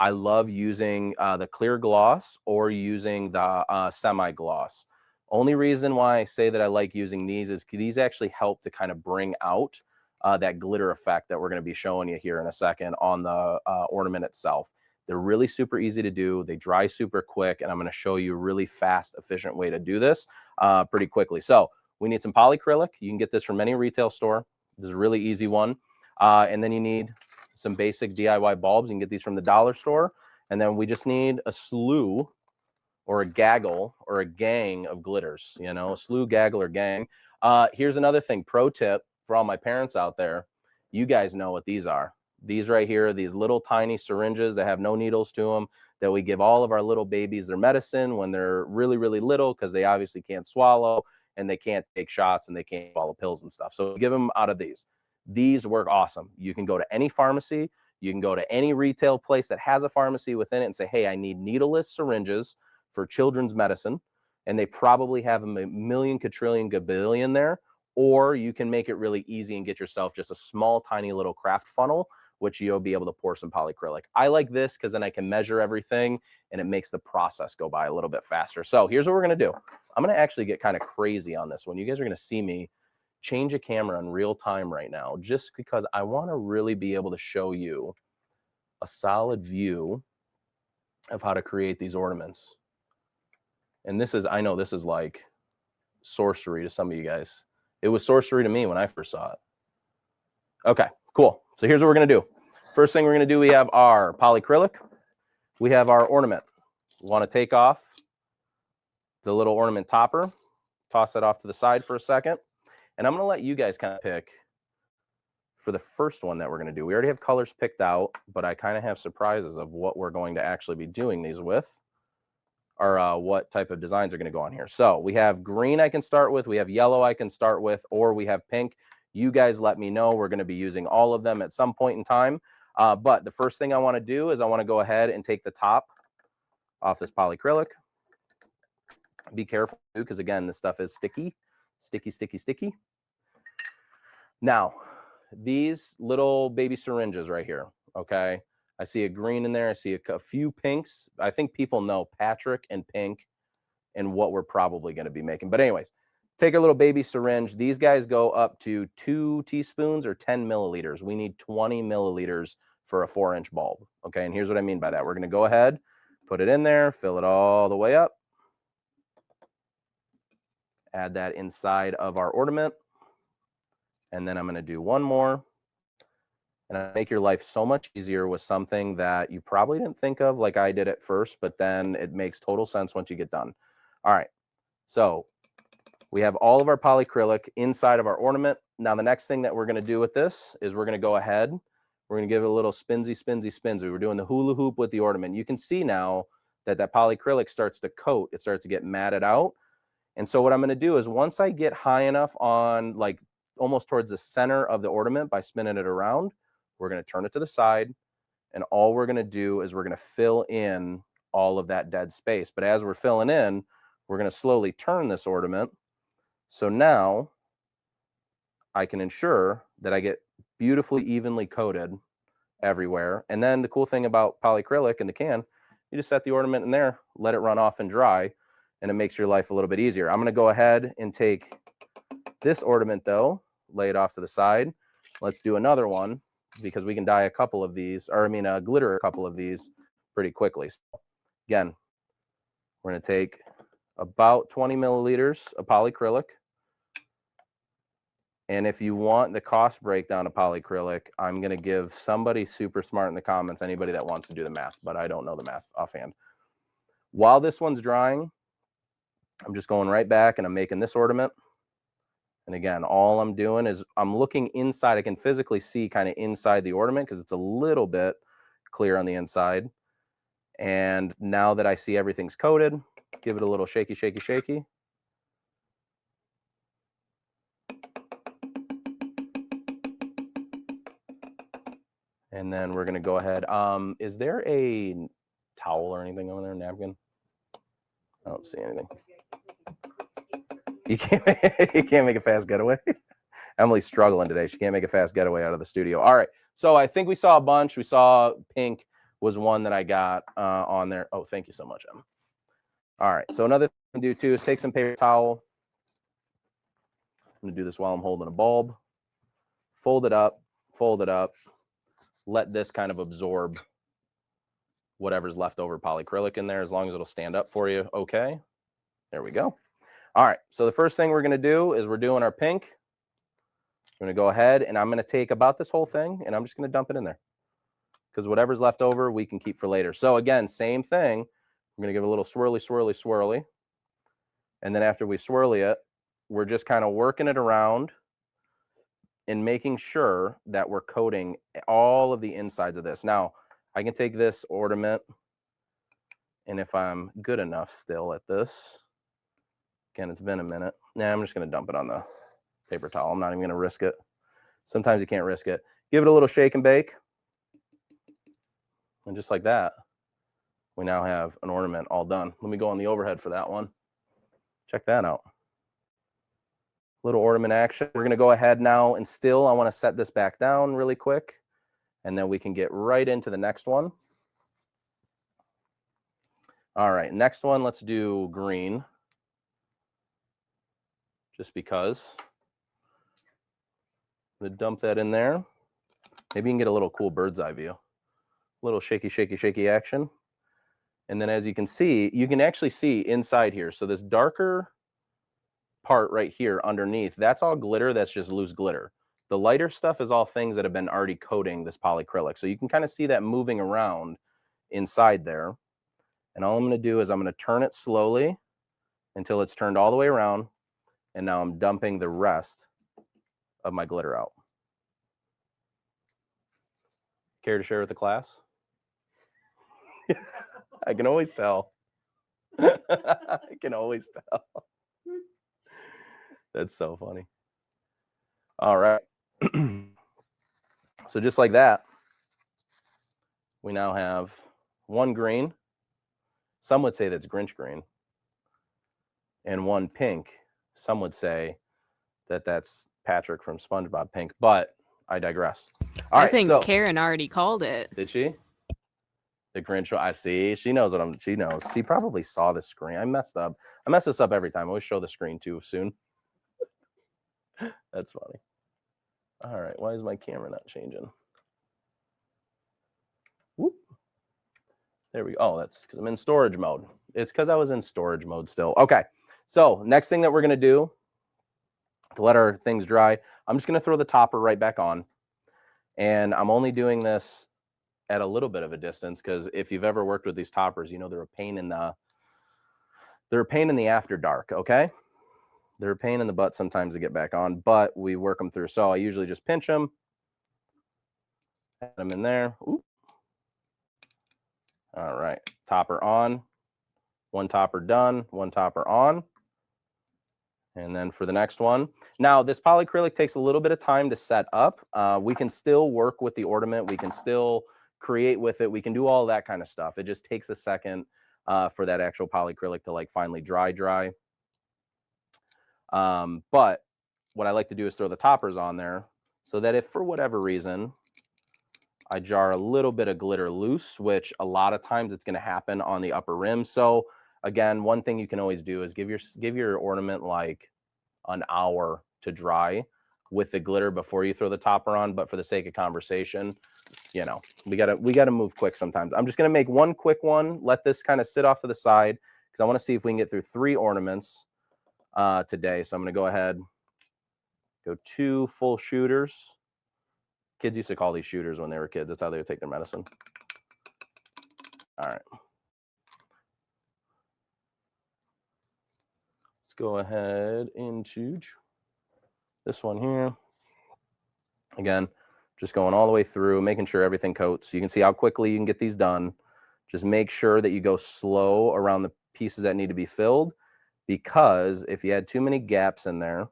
I love using the clear gloss or using the semi-gloss. Only reason why I say that I like using these is these actually help to kind of bring out that glitter effect that we're going to be showing you here in a second on the ornament itself. They're really super easy to do. They dry super quick, and I'm going to show you a really fast, efficient way to do this pretty quickly. So we need some polycrylic. You can get this from any retail store. This is a really easy one. And then you need some basic DIY bulbs. You can get these from the dollar store. And then we just need a slew or a gaggle or a gang of glitters, a slew, gaggle, or gang. Here's another thing, pro tip for all my parents out there. You guys know what these are. These right here, these little tiny syringes that have no needles to them, that we give all of our little babies their medicine when they're really, really little, because they obviously can't swallow and they can't take shots and they can't swallow pills and stuff. So give them out of these. These work awesome. You can go to any pharmacy, you can go to any retail place that has a pharmacy within it and say, hey, I need needleless syringes for children's medicine. And they probably have a million, quadrillion, gabillion there. Or you can make it really easy and get yourself just a small, tiny little craft funnel, which you'll be able to pour some polyacrylic. I like this because then I can measure everything and it makes the process go by a little bit faster. So here's what we're going to do. I'm going to actually get kind of crazy on this one. You guys are going to see me change a camera in real time right now, just because I want to really be able to show you a solid view of how to create these ornaments. And this is, I know this is like sorcery to some of you guys. It was sorcery to me when I first saw it. Okay, cool. So here's what we're going to do. First thing we're going to do, we have our polyacrylic. We have our ornament. We want to take off the little ornament topper, toss that off to the side for a second. And I'm going to let you guys kind of pick for the first one that we're going to do. We already have colors picked out, but I kind of have surprises of what we're going to actually be doing these with, or what type of designs are going to go on here. So we have green I can start with, we have yellow I can start with, or we have pink. You guys let me know. We're going to be using all of them at some point in time. But the first thing I want to do is I want to go ahead and take the top off this polyacrylic. Be careful, because again, this stuff is sticky. Sticky, sticky, sticky. Now, these little baby syringes right here, okay? I see a green in there. I see a few pinks. I think people know Patrick and pink and what we're probably going to be making. But anyways, take a little baby syringe. These guys go up to 2 teaspoons or 10 milliliters. We need 20 milliliters for a 4-inch bulb, okay? And here's what I mean by that. We're going to go ahead, put it in there, fill it all the way up. Add that inside of our ornament. And then I'm going to do one more. And I make your life so much easier with something that you probably didn't think of like I did at first, but then it makes total sense once you get done. All right. So we have all of our polyacrylic inside of our ornament. Now, the next thing that we're going to do with this is we're going to go ahead. We're going to give it a little spinsy, spinsy, spinsy. We're doing the hula hoop with the ornament. You can see now that that polyacrylic starts to coat. It starts to get matted out. And so what I'm going to do is once I get high enough on like almost towards the center of the ornament by spinning it around, we're going to turn it to the side. And all we're going to do is we're going to fill in all of that dead space. But as we're filling in, we're going to slowly turn this ornament. So now I can ensure that I get beautifully evenly coated everywhere. And then the cool thing about polyacrylic in the can, you just set the ornament in there, let it run off and dry, and it makes your life a little bit easier. I'm going to go ahead and take this ornament though, lay it off to the side. Let's do another one, because we can dye a couple of these, or I mean glitter a couple of these pretty quickly. So again, we're going to take about 20 milliliters of polyacrylic. And if you want the cost breakdown of polyacrylic, I'm going to give somebody super smart in the comments, anybody that wants to do the math, but I don't know the math offhand. While this one's drying, I'm just going right back and I'm making this ornament. And again, all I'm doing is I'm looking inside. I can physically see kind of inside the ornament because it's a little bit clear on the inside. And now that I see everything's coated, give it a little shaky, shaky, shaky. And then we're going to go ahead. Is there a towel or anything over there, napkin? I don't see anything. You can't make a fast getaway. Emily's struggling today. She can't make a fast getaway out of the studio. All right. So I think we saw a bunch. We saw pink was one that I got on there. Oh, thank you so much, Em. All right. So another thing to do too is take some paper towel. I'm going to do this while I'm holding a bulb. Fold it up. Fold it up. Let this kind of absorb whatever's left over polyacrylic in there, as long as it'll stand up for you. Okay. There we go. All right. So the first thing we're going to do is we're doing our pink. I'm going to go ahead and I'm going to take about this whole thing and I'm just going to dump it in there, because whatever's left over we can keep for later. So again, same thing. I'm going to give it a little swirly, swirly, swirly. And then after we swirly it, we're just kind of working it around in making sure that we're coating all of the insides of this. Now, I can take this ornament, and if I'm good enough still at this, again, it's been a minute. Nah, I'm just going to dump it on the paper towel. I'm not even going to risk it. Sometimes you can't risk it. Give it a little shake and bake. And just like that, we now have an ornament all done. Let me go on the overhead for that one. Check that out. Little ornament action. We're going to go ahead now and still, I want to set this back down really quick, and then we can get right into the next one. All right, next one, let's do green. Just because. I'm going to dump that in there. Maybe you can get a little cool bird's eye view. A little shaky, shaky, shaky action. And then as you can see, you can actually see inside here. So this darker part right here underneath, that's all glitter. That's just loose glitter. The lighter stuff is all things that have been already coating this polyacrylic. So you can kind of see that moving around inside there. And all I'm going to do is I'm going to turn it slowly until it's turned all the way around. And now I'm dumping the rest of my glitter out. Care to share with the class? I can always tell. I can always tell. That's so funny. All right. So just like that, we now have one green. Some would say that's Grinch green. And one pink. Some would say that that's Patrick from SpongeBob pink, but I digress. All right, I think so Karen already called it. did she? The Grinch. I see. She knows what she knows. She probably saw the screen. I messed up. I mess this up every time. I always show the screen too soon. That's funny. All right. Why is my camera not changing? Whoop. There we go. Oh, that's because I'm in storage mode. It's because I was in storage mode still. Okay. So next thing that we're going to do to let our things dry, I'm just going to throw the topper right back on. And I'm only doing this at a little bit of a distance because if you've ever worked with these toppers, you know they're a pain in the after dark, okay? They're a pain in the butt sometimes to get back on, but we work them through. So I usually just pinch them, add them in there. Ooh. All right, topper on, one topper done, one topper on. And then for the next one. Now, this polyacrylic takes a little bit of time to set up. We can still work with the ornament. We can still create with it. We can do all that kind of stuff. It just takes a second for that actual polyacrylic to like finally dry. But what I like to do is throw the toppers on there so that if for whatever reason I jar a little bit of glitter loose, which a lot of times it's going to happen on the upper rim. So again, one thing you can always do is give your ornament like an hour to dry with the glitter before you throw the topper on. But for the sake of conversation, you know, we gotta move quick sometimes. I'm just gonna make one quick one, let this kind of sit off to the side because I want to see if we can get through 3 ornaments today. So I'm gonna go ahead, go 2 full shooters. Kids used to call these shooters when they were kids. That's how they would take their medicine. All right. Let's go ahead into this one here. Again, just going all the way through, making sure everything coats. You can see how quickly you can get these done. Just make sure that you go slow around the pieces that need to be filled, because if you had too many gaps in there,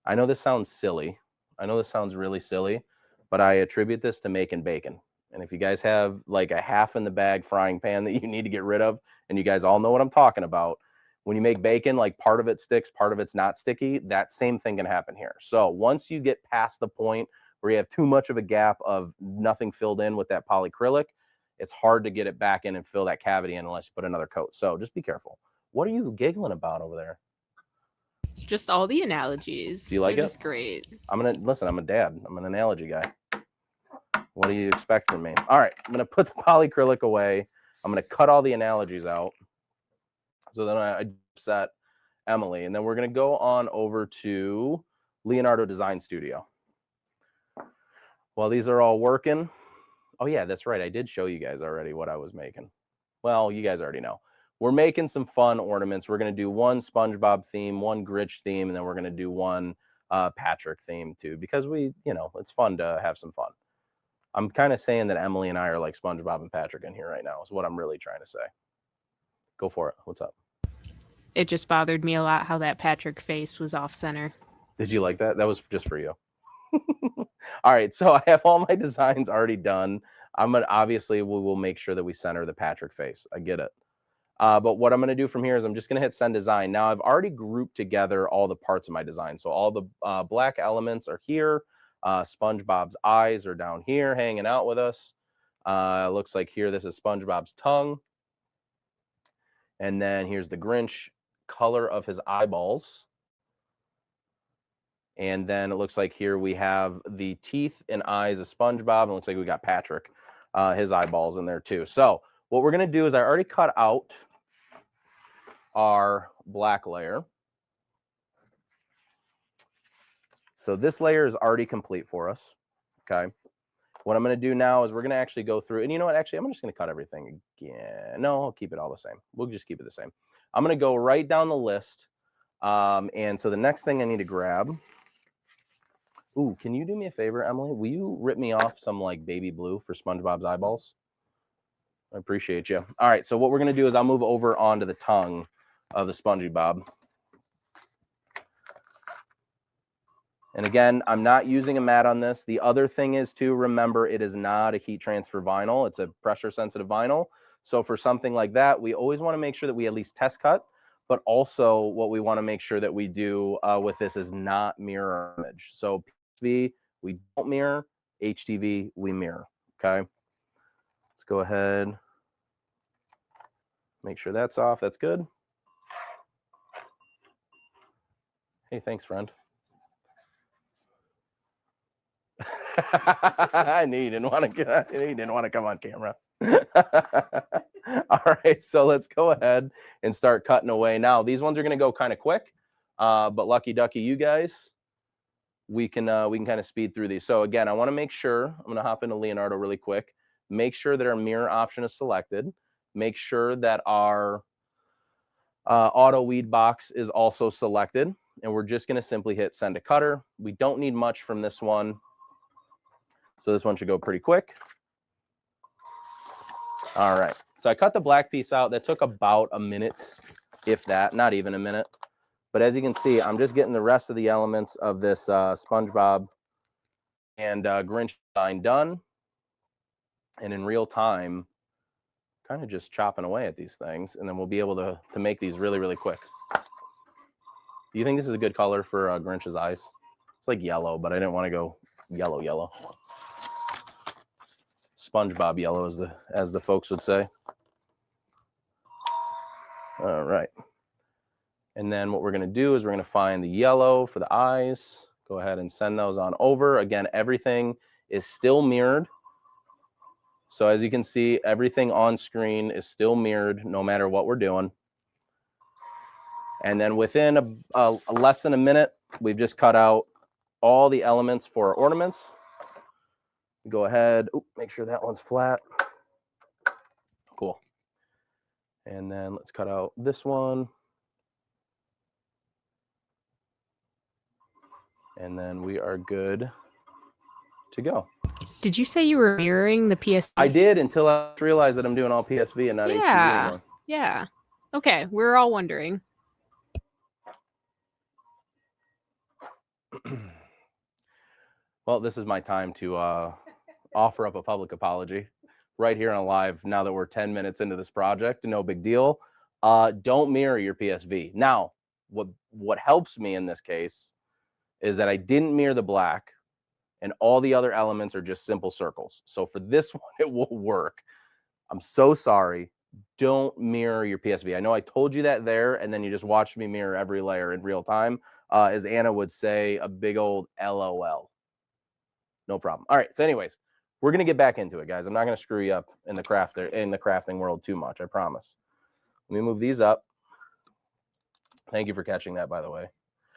I know this sounds silly. I know this sounds really silly, but I attribute this to making bacon. And if you guys have like a half in the bag frying pan that you need to get rid of, and you guys all know what I'm talking about, when you make bacon, like part of it sticks, part of it's not sticky, that same thing can happen here. So once you get past the point where you have too much of a gap of nothing filled in with that polyacrylic, it's hard to get it back in and fill that cavity in unless you put another coat. So just be careful. What are you giggling about over there? Just all the analogies. Do you like They're it? just great. Listen, I'm a dad. I'm an analogy guy. What do you expect from me? All right, I'm going to put the polyacrylic away. I'm going to cut all the analogies out. So then I set Emily, and then we're going to go on over to Leonardo Design Studio. While these are all working, oh yeah, that's right. I did show you guys already what I was making. Well, you guys already know. We're making some fun ornaments. We're going to do one SpongeBob theme, one Grinch theme, and then we're going to do one Patrick theme too, because we, you know, it's fun to have some fun. I'm kind of saying that Emily and I are like SpongeBob and Patrick in here right now is what I'm really trying to say. Go for it. What's up? It just bothered me a lot how that Patrick face was off center. Did you like that? That was just for you. All right, so I have all my designs already done. I'm gonna obviously we will make sure that we center the Patrick face. I get it. But what I'm gonna do from here is I'm just gonna hit send design. Now I've already grouped together all the parts of my design. So all the black elements are here. SpongeBob's eyes are down here hanging out with us. Looks like here this is SpongeBob's tongue. And then here's the Grinch color of his eyeballs. And then it looks like here we have the teeth and eyes of SpongeBob. And it looks like we got Patrick, his eyeballs in there too. So what we're going to do is I already cut out our black layer. So this layer is already complete for us. Okay. What I'm going to do now is we're going to actually go through. And you know what? Actually, I'm just going to cut everything again. No, I'll keep it all the same. We'll just keep it the same. I'm going to go right down the list. And so the next thing I need to grab. Ooh, can you do me a favor, Emily? Will you rip me off some like baby blue for SpongeBob's eyeballs? I appreciate you. All right, so what we're going to do is I'll move over onto the tongue of the SpongeBob. And again, I'm not using a mat on this. The other thing is to remember it is not a heat transfer vinyl. It's a pressure sensitive vinyl. So for something like that, we always want to make sure that we at least test cut. But also what we want to make sure that we do with this is not mirror image. So PSV, we don't mirror. HTV, we mirror. Okay. Let's go ahead. Make sure that's off. That's good. Hey, thanks, friend. I knew you didn't want to come on camera. All right, so let's go ahead and start cutting away. Now, these ones are going to go kind of quick, but lucky ducky, you guys, we can kind of speed through these. So again, I want to make sure I'm going to hop into Leonardo really quick. Make sure that our mirror option is selected. Make sure that our auto weed box is also selected, and we're just going to simply hit send to cutter. We don't need much from this one. So this one should go pretty quick. All right. So I cut the black piece out. That took about a minute, if that, not even a minute. But as you can see, I'm just getting the rest of the elements of this SpongeBob and Grinch design done. And in real time, kind of just chopping away at these things. And then we'll be able to make these really, really quick. Do you think this is a good color for Grinch's eyes? It's like yellow, but I didn't want to go yellow. SpongeBob yellow, as the folks would say. All right. And then what we're going to do is we're going to find the yellow for the eyes. Go ahead and send those on over. Again, everything is still mirrored. So as you can see, everything on screen is still mirrored no matter what we're doing. And then within less than a minute, we've just cut out all the elements for our ornaments. Go ahead, make sure that one's flat. Cool. And then let's cut out this one. And then we are good to go. Did you say you were mirroring the PSV? I did until I realized that I'm doing all PSV and not HTV anymore. Yeah. Okay, we're all wondering. Well, this is my time to offer up a public apology right here on live now that we're 10 minutes into this project. No big deal. Don't mirror your PSV. Now, what helps me in this case is that I didn't mirror the black and all the other elements are just simple circles. So for this one, it will work. I'm so sorry. Don't mirror your PSV. I know I told you that there, and then you just watched me mirror every layer in real time. As Anna would say, a big old LOL. No problem. All right. So anyways, we're going to get back into it, guys. I'm not going to screw you up in the crafting world too much. I promise. Let me move these up. Thank you for catching that, by the way.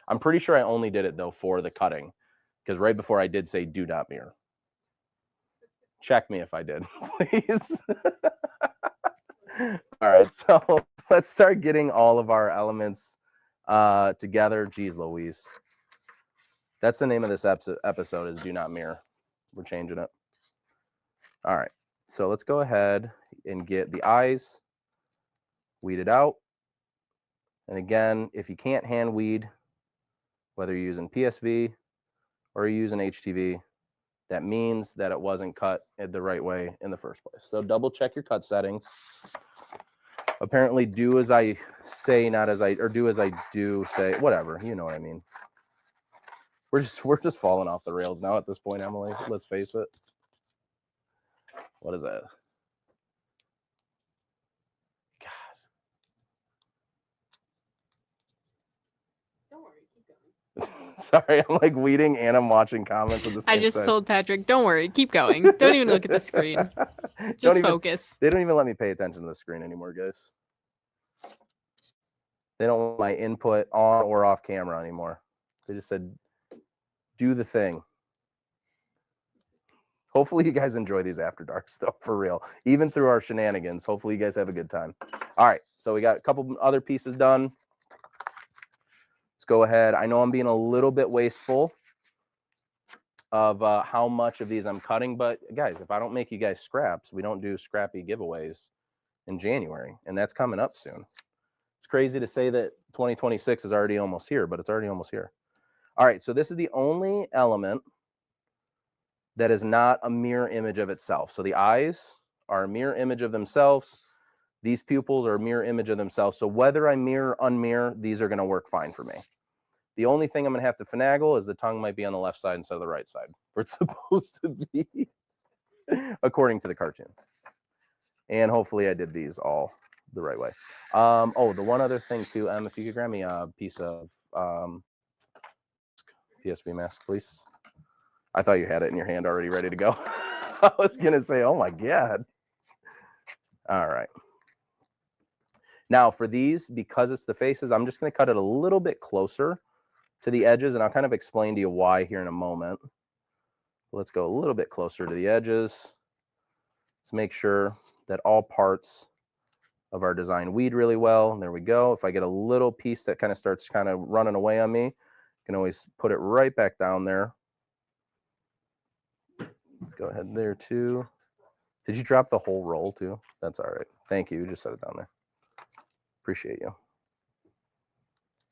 I'm pretty sure I only did it, though, for the cutting, because right before I did say do not mirror. Check me if I did, please. All right. So let's start getting all of our elements together. Geez Louise. That's the name of this episode is Do Not Mirror. We're changing it. All right. So let's go ahead and get the eyes weeded out. And again, if you can't hand weed, whether you're using PSV or you're using HTV, that means that it wasn't cut the right way in the first place. So double check your cut settings. Apparently do as I say, not as I, or do as I do say, whatever, you know what I mean. We're just falling off the rails now at this point, Emily. Let's face it. What is that? Don't worry, keep going. Sorry, I'm like weeding and I'm watching comments at the same time. I just told Patrick, don't worry, keep going. Don't even look at the screen. Just focus. They don't even let me pay attention to the screen anymore, guys. They don't want my input on or off camera anymore. They just said, do the thing. Hopefully you guys enjoy these After Darks, though, for real. Even through our shenanigans, hopefully you guys have a good time. All right, so we got a couple other pieces done. Let's go ahead. I know I'm being a little bit wasteful of how much of these I'm cutting, but guys, if I don't make you guys scraps, we don't do scrappy giveaways in January, and that's coming up soon. It's crazy to say that 2026 is already almost here, but it's already almost here. All right, so this is the only element that is not a mirror image of itself. So the eyes are a mirror image of themselves. These pupils are a mirror image of themselves. So whether I mirror, unmirror, these are going to work fine for me. The only thing I'm going to have to finagle is the tongue might be on the left side instead of the right side, where it's supposed to be, according to the cartoon. And hopefully I did these all the right way. Oh, the one other thing too, if you could grab me a piece of PSV mask, please. I thought you had it in your hand already ready to go. I was going to say, oh my God. All right. Now for these, because it's the faces, I'm just going to cut it a little bit closer to the edges, and I'll kind of explain to you why here in a moment. Let's go a little bit closer to the edges. Let's make sure that all parts of our design weed really well. There we go. If I get a little piece that kind of starts kind of running away on me, I can always put it right back down there. Let's go ahead there too. Did you drop the whole roll too? That's all right. Thank you. Just set it down there. Appreciate you.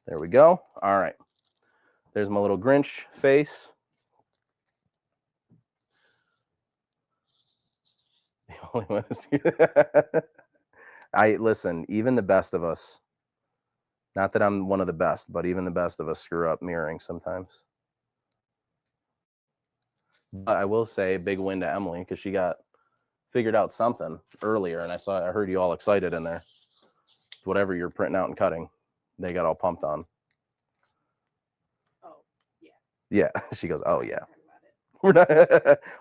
There we go. All right. There's my little Grinch face. The only one is listen, even the best of us, not that I'm one of the best, but even the best of us screw up mirroring sometimes. But I will say big win to Emily because she got figured out something earlier, and I heard you all excited in there. Whatever you're printing out and cutting, they got all pumped on. Oh, yeah. Yeah, she goes, oh yeah.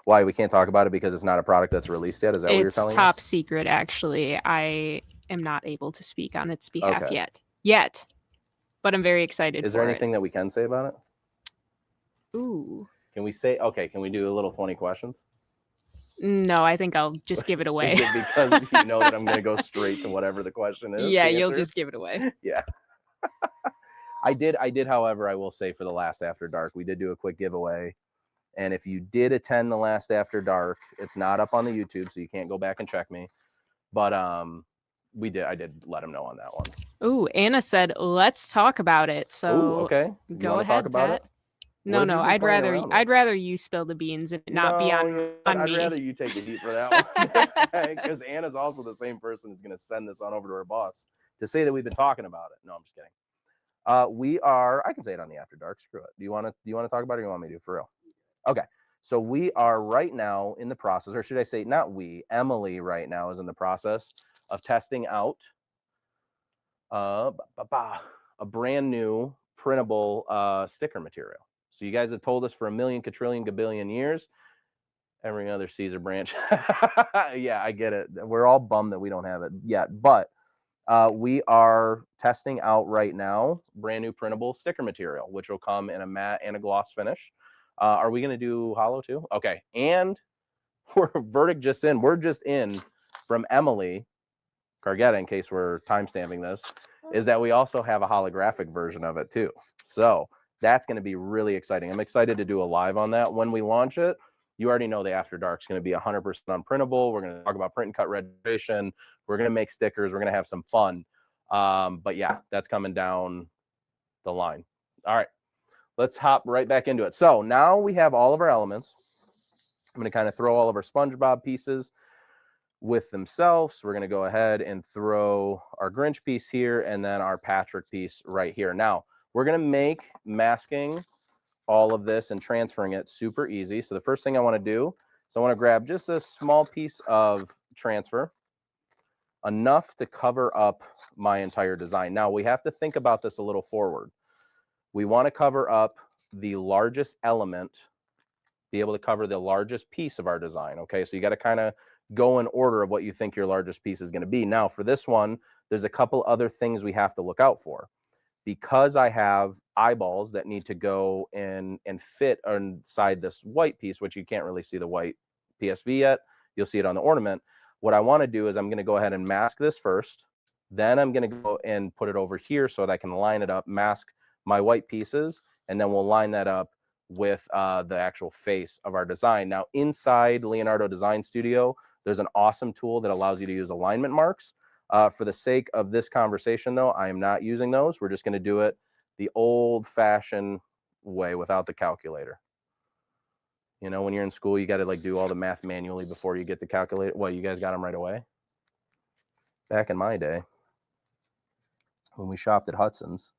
Why we can't talk about it because it's not a product that's released yet? Is that what you're telling us? It's top secret, actually. I am not able to speak on its behalf yet. But I'm very excited. Is there anything that we can say about it? Ooh. Can we say, okay, can we do a little 20 questions? No, I think I'll just give it away. Is it because you know that I'm going to go straight to whatever the question is? Yeah, you'll just give it away. Yeah. I did, however, I will say for the last After Dark, we did do a quick giveaway. And if you did attend the last After Dark, it's not up on the YouTube, so you can't go back and check me. But I did let him know on that one. Ooh, Anna said, let's talk about it. So ooh, okay. Go ahead, talk about Pat. it? No, I'd rather you spill the beans and not be on me. I'd rather you take the heat for that one. Because Anna's also the same person who's going to send this on over to her boss to say that we've been talking about it. No, I'm just kidding. I can say it on the After Dark. Screw it. Do you want to talk about it or you want me to for real? Okay. So we are right now in the process, or should I say not we, Emily right now is in the process of testing out a brand new printable sticker material. So you guys have told us for a million, quadrillion, gabillion years, every other Siser branch. Yeah, I get it. We're all bummed that we don't have it yet, but we are testing out right now brand new printable sticker material, which will come in a matte and a gloss finish. Are we going to do hollow too? Okay. And we're just in from Emily Cargetta, in case we're timestamping this, is that we also have a holographic version of it too. So That's going to be really exciting. I'm excited to do a live on that when we launch it. You already know the After Dark is going to be 100% unprintable. We're going to talk about print and cut registration. We're going to make stickers. We're going to have some fun. But yeah, that's coming down the line. All right, let's hop right back into it. So now we have all of our elements. I'm going to kind of throw all of our SpongeBob pieces with themselves. We're going to go ahead and throw our Grinch piece here and then our Patrick piece right here. Now, we're going to make masking all of this and transferring it super easy. So the first thing I want to do is I want to grab just a small piece of transfer, enough to cover up my entire design. Now, we have to think about this a little forward. We want to cover up the largest element, be able to cover the largest piece of our design. Okay, so you got to kind of go in order of what you think your largest piece is going to be. Now, for this one, there's a couple other things we have to look out for. Because I have eyeballs that need to go in and fit inside this white piece, which you can't really see the white PSV yet. You'll see it on the ornament. What I want to do is I'm going to go ahead and mask this first. Then I'm going to go and put it over here so that I can line it up, mask my white pieces, and then we'll line that up with the actual face of our design. Now, inside Leonardo Design Studio, there's an awesome tool that allows you to use alignment marks. For the sake of this conversation, though, I am not using those. We're just going to do it the old-fashioned way without the calculator. You know, when you're in school, you got to like do all the math manually before you get the calculator. Well, you guys got them right away? Back in my day, when we shopped at Hudson's.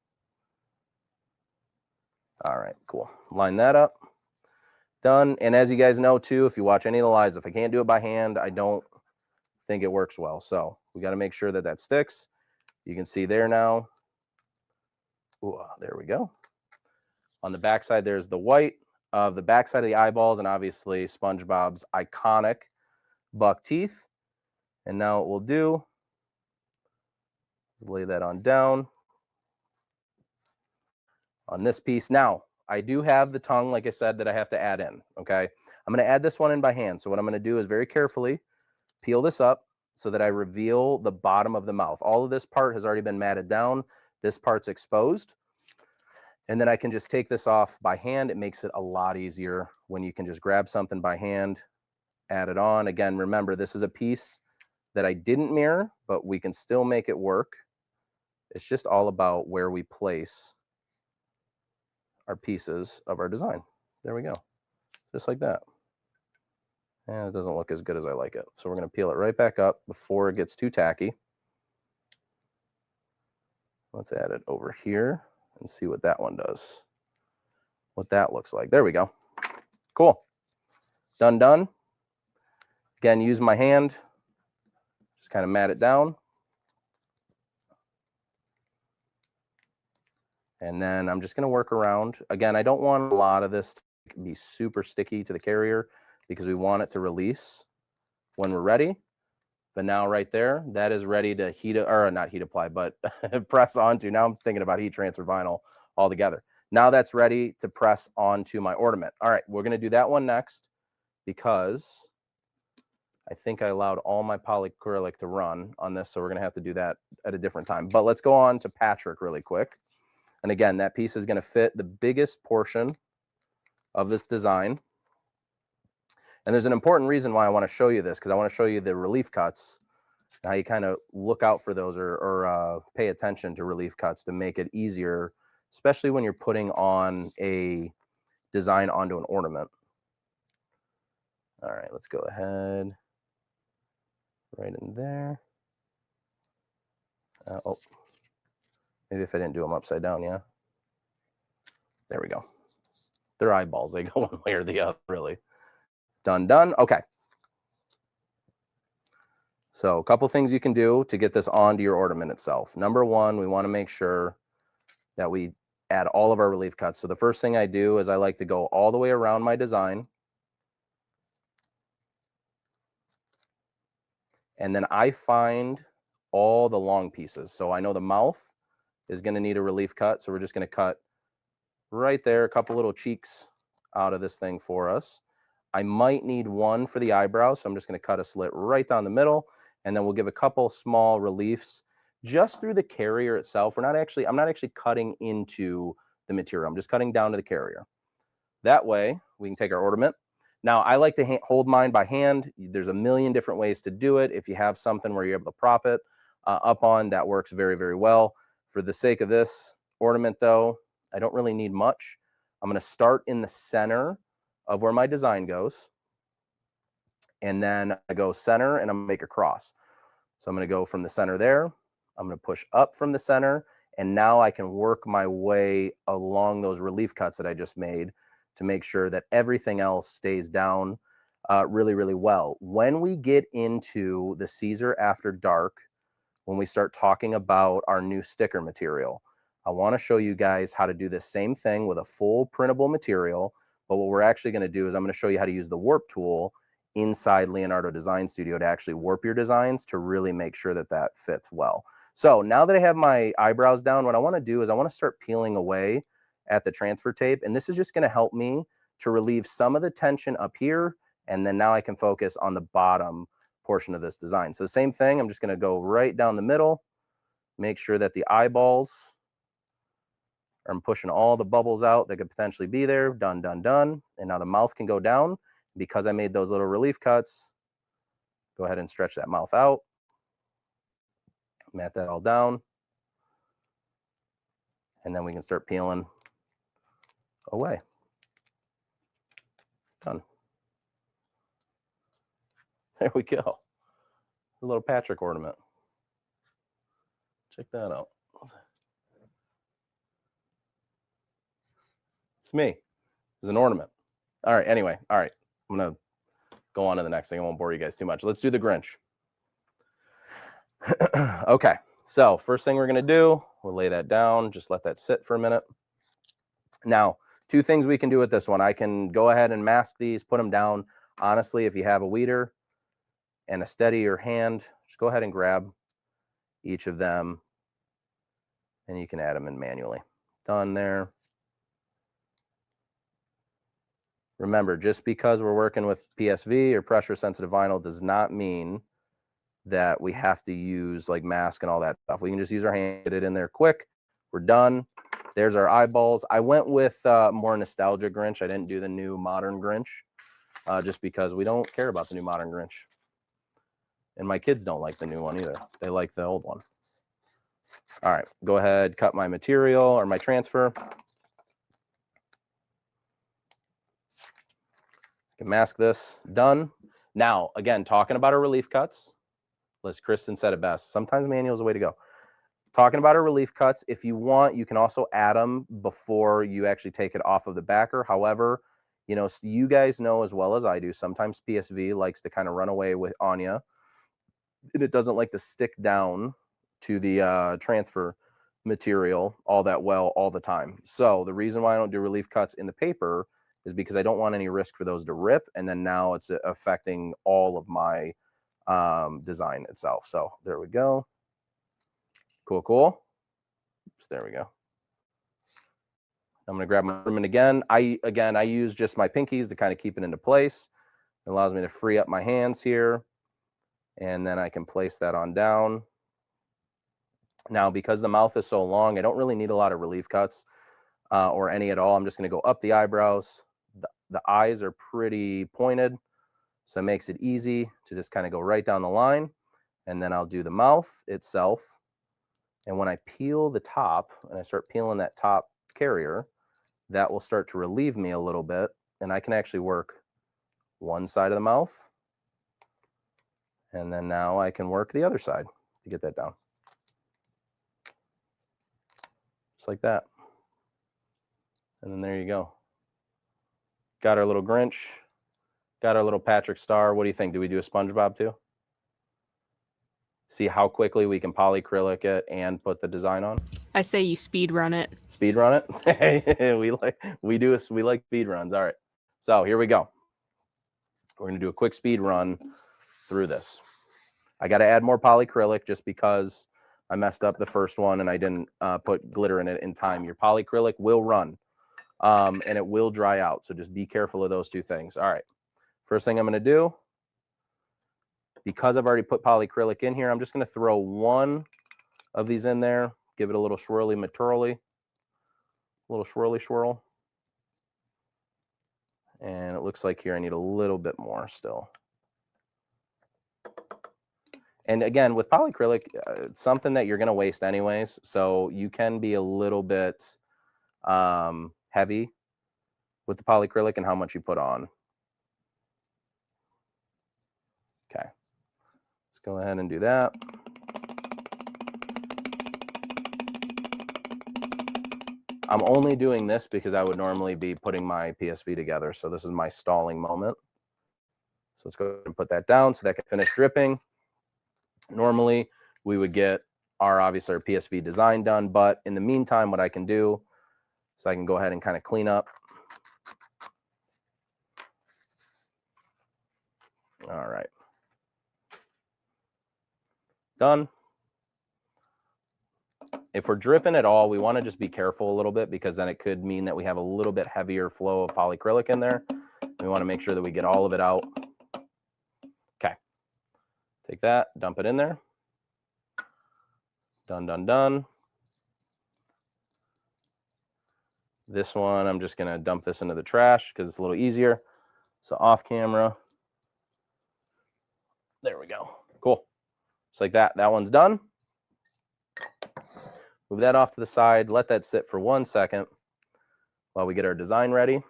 All right, cool. Line that up. Done. And as you guys know, too, if you watch any of the lives, if I can't do it by hand, I don't think it works well. So we got to make sure that that sticks. You can see there now. Ooh, there we go. On the backside, there's the white of the backside of the eyeballs and obviously SpongeBob's iconic buck teeth. And now what we'll do is lay that on down on this piece. Now, I do have the tongue, like I said, that I have to add in, okay? I'm going to add this one in by hand. So what I'm going to do is very carefully peel this up so that I reveal the bottom of the mouth. All of this part has already been matted down. This part's exposed. And then I can just take this off by hand. It makes it a lot easier when you can just grab something by hand, add it on. Again, remember, this is a piece that I didn't mirror, but we can still make it work. It's just all about where we place our pieces of our design. There we go. Just like that. And it doesn't look as good as I like it. So we're going to peel it right back up before it gets too tacky. Let's add it over here and see what that one does. What that looks like. There we go. Cool. Done, done. Again, use my hand. Just kind of mat it down. And then I'm just going to work around. Again, I don't want a lot of this to be super sticky to the carrier because we want it to release when we're ready. But now right there, that is ready to heat, or not heat apply, but press onto. Now I'm thinking about heat transfer vinyl altogether. Now that's ready to press onto my ornament. All right, we're going to do that one next because I think I allowed all my polyacrylic to run on this, so we're going to have to do that at a different time. But let's go on to Patrick really quick. And again, that piece is going to fit the biggest portion of this design. And there's an important reason why I want to show you this, because I want to show you the relief cuts, how you kind of look out for those or pay attention to relief cuts to make it easier, especially when you're putting on a design onto an ornament. All right, let's go ahead. Right in there. Oh, maybe if I didn't do them upside down, yeah. There we go. They're eyeballs. They go one way or the other, really. Done, done. Okay. So a couple things you can do to get this onto your ornament itself. Number one, we want to make sure that we add all of our relief cuts. So the first thing I do is I like to go all the way around my design. And then I find all the long pieces. So I know the mouth is going to need a relief cut. So we're just going to cut right there, a couple little cheeks out of this thing for us. I might need one for the eyebrows, so I'm just going to cut a slit right down the middle, and then we'll give a couple small reliefs just through the carrier itself. I'm not actually cutting into the material. I'm just cutting down to the carrier. That way we can take our ornament. Now I like to hold mine by hand. There's a million different ways to do it. If you have something where you're able to prop it up on, that works very, very well. For the sake of this ornament though, I don't really need much. I'm going to start in the center of where my design goes. And then I go center and I'm going to make a cross. So I'm going to go from the center there. I'm going to push up from the center. And now I can work my way along those relief cuts that I just made to make sure that everything else stays down really, really well. When we get into the Siser After Dark, when we start talking about our new sticker material, I want to show you guys how to do the same thing with a full printable material. But what we're actually going to do is I'm going to show you how to use the warp tool inside Leonardo Design Studio to actually warp your designs to really make sure that that fits well. So now that I have my eyebrows down, what I want to do is I want to start peeling away at the transfer tape. And this is just going to help me to relieve some of the tension up here. And then now I can focus on the bottom portion of this design. So the same thing, I'm just going to go right down the middle, make sure that the eyeballs, I'm pushing all the bubbles out that could potentially be there. Done, done, done. And now the mouth can go down. Because I made those little relief cuts, go ahead and stretch that mouth out. Mat that all down. And then we can start peeling away. Done. There we go. A little Patrick ornament. Check that out. It's me. It's an ornament. All right, anyway. All right. I'm going to go on to the next thing. I won't bore you guys too much. Let's do the Grinch. Okay. So first thing we're going to do, we'll lay that down. Just let that sit for a minute. Now, two things we can do with this one. I can go ahead and mask these, put them down. Honestly, if you have a weeder and a steadier hand, just go ahead and grab each of them and you can add them in manually. Done there. Remember, just because we're working with PSV or pressure sensitive vinyl does not mean that we have to use like mask and all that stuff. We can just use our hand, get it in there quick. We're done. There's our eyeballs. I went with more nostalgia Grinch. I didn't do the new modern Grinch just because we don't care about the new modern Grinch. And my kids don't like the new one either. They like the old one. All right, go ahead, cut my material or my transfer. Can mask this. Done. Now, again, talking about our relief cuts. As Kristen said it best, sometimes manual is the way to go. Talking about our relief cuts, if you want, you can also add them before you actually take it off of the backer. However, you know, you guys know as well as I do, sometimes PSV likes to kind of run away on you. And it doesn't like to stick down to the transfer material all that well all the time. So the reason why I don't do relief cuts in the paper is because I don't want any risk for those to rip. And then now it's affecting all of my design itself. So there we go. Cool, cool. Oops, there we go. I'm going to grab my ornament again. I use just my pinkies to kind of keep it into place. It allows me to free up my hands here. And then I can place that on down. Now, because the mouth is so long, I don't really need a lot of relief cuts or any at all. I'm just going to go up the eyebrows. The eyes are pretty pointed, so it makes it easy to just kind of go right down the line. And then I'll do the mouth itself. And when I peel the top and I start peeling that top carrier, that will start to relieve me a little bit. And I can actually work one side of the mouth. And then now I can work the other side to get that down. Just like that. And then there you go. Got our little Grinch. Got our little Patrick Star. What do you think? Do we do a SpongeBob too? See how quickly we can polyacrylic it and put the design on? I say you speed run it. Speed run it? we like speed runs. All right. So here we go. We're going to do a quick speed run through this. I got to add more polyacrylic just because I messed up the first one and I didn't put glitter in it in time. Your polyacrylic will run and it will dry out. So just be careful of those two things. All right. First thing I'm going to do, because I've already put polyacrylic in here, I'm just going to throw one of these in there, give it a little swirly maturly. little swirly swirl. And it looks like here I need a little bit more still. And again, with polyacrylic, it's something that you're going to waste anyways. So you can be a little bit heavy with the polyacrylic and how much you put on. Okay, let's go ahead and do that. I'm only doing this because I would normally be putting my PSV together. So this is my stalling moment. So let's go ahead and put that down so that can finish dripping. Normally we would get obviously our PSV design done, but in the meantime, what I can do is I can go ahead and kind of clean up. All right. Done. If we're dripping at all, we want to just be careful a little bit because then it could mean that we have a little bit heavier flow of polyacrylic in there. We want to make sure that we get all of it out. Okay. Take that, dump it in there. Done, done, done. This one, I'm just going to dump this into the trash because it's a little easier. So off camera. There we go. Cool. Just like that. That one's done. Move that off to the side. Let that sit for 1 second while we get our design ready.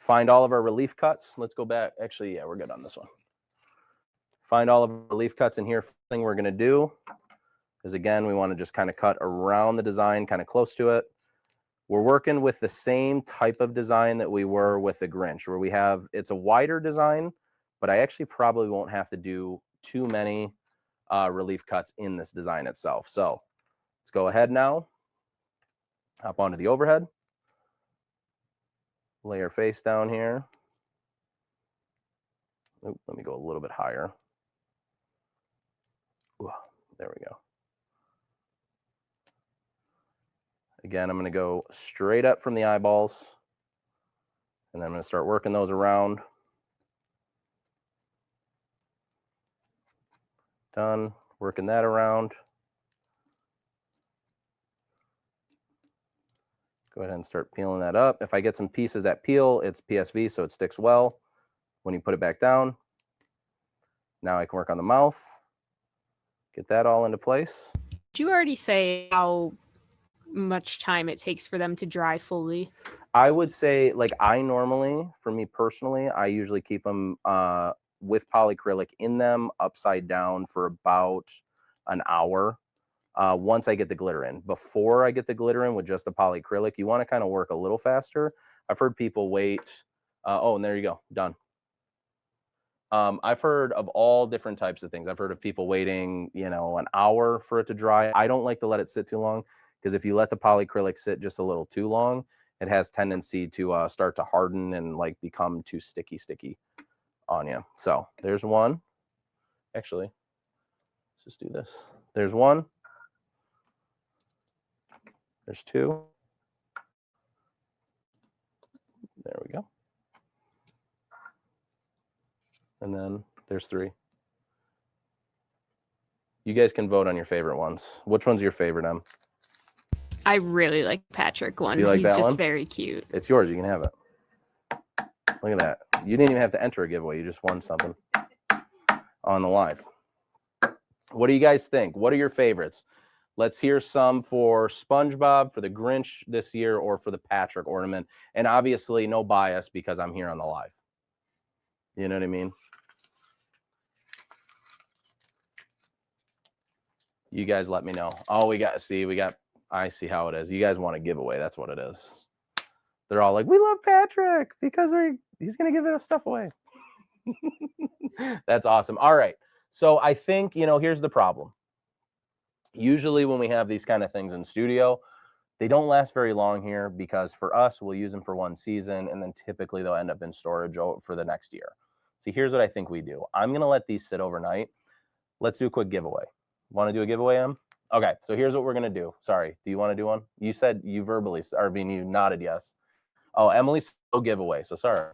Find all of our relief cuts. Let's go back. Actually, yeah, we're good on this one. Find all of our relief cuts in here. First thing we're going to do is, again, we want to just kind of cut around the design, kind of close to it. We're working with the same type of design that we were with the Grinch, where we have, it's a wider design, but I actually probably won't have to do too many relief cuts in this design itself. So let's go ahead now, hop onto the overhead, lay our face down here. Oop, let me go a little bit higher. Ooh, there we go. Again, I'm going to go straight up from the eyeballs, and then I'm going to start working those around. Done working that around. Go ahead and start peeling that up. If I get some pieces that peel, it's PSV, so it sticks well when you put it back down. Now I can work on the mouth. Get that all into place. Did you already say how much time it takes for them to dry fully? I would say, like, I normally, for me personally, I usually keep them with polyacrylic in them upside down for about an hour. Once I get the glitter in. Before I get the glitter in with just the polyacrylic, you want to kind of work a little faster. I've heard people wait. Oh, and there you go. Done. I've heard of all different types of things. I've heard of people waiting, you know, an hour for it to dry. I don't like to let it sit too long because if you let the polyacrylic sit just a little too long, it has tendency to start to harden and like become too sticky on you. So there's one. Actually, let's just do this. There's one. There's two. There we go. And then there's three. You guys can vote on your favorite ones. Which one's your favorite, Em? I really like Patrick one. Do you like He's that just one? very cute. It's yours. You can have it. Look at that. You didn't even have to enter a giveaway. You just won something on the live. What do you guys think? What are your favorites? Let's hear some for SpongeBob, for the Grinch this year, or for the Patrick ornament. And obviously no bias because I'm here on the live. You know what I mean? You guys let me know. Oh, I see how it is. You guys want a giveaway. That's what it is. They're all like, we love Patrick because he's going to give us stuff away. That's awesome. All right. So I think, you know, here's the problem. Usually when we have these kind of things in studio, they don't last very long here because for us, we'll use them for one season and then typically they'll end up in storage for the next year. See, here's what I think we do. I'm going to let these sit overnight. Let's do a quick giveaway. Want to do a giveaway, Em? Okay, so here's what we're going to do. Sorry, do you want to do one? You said you you nodded yes. Oh, Emily's still giveaway, so sorry.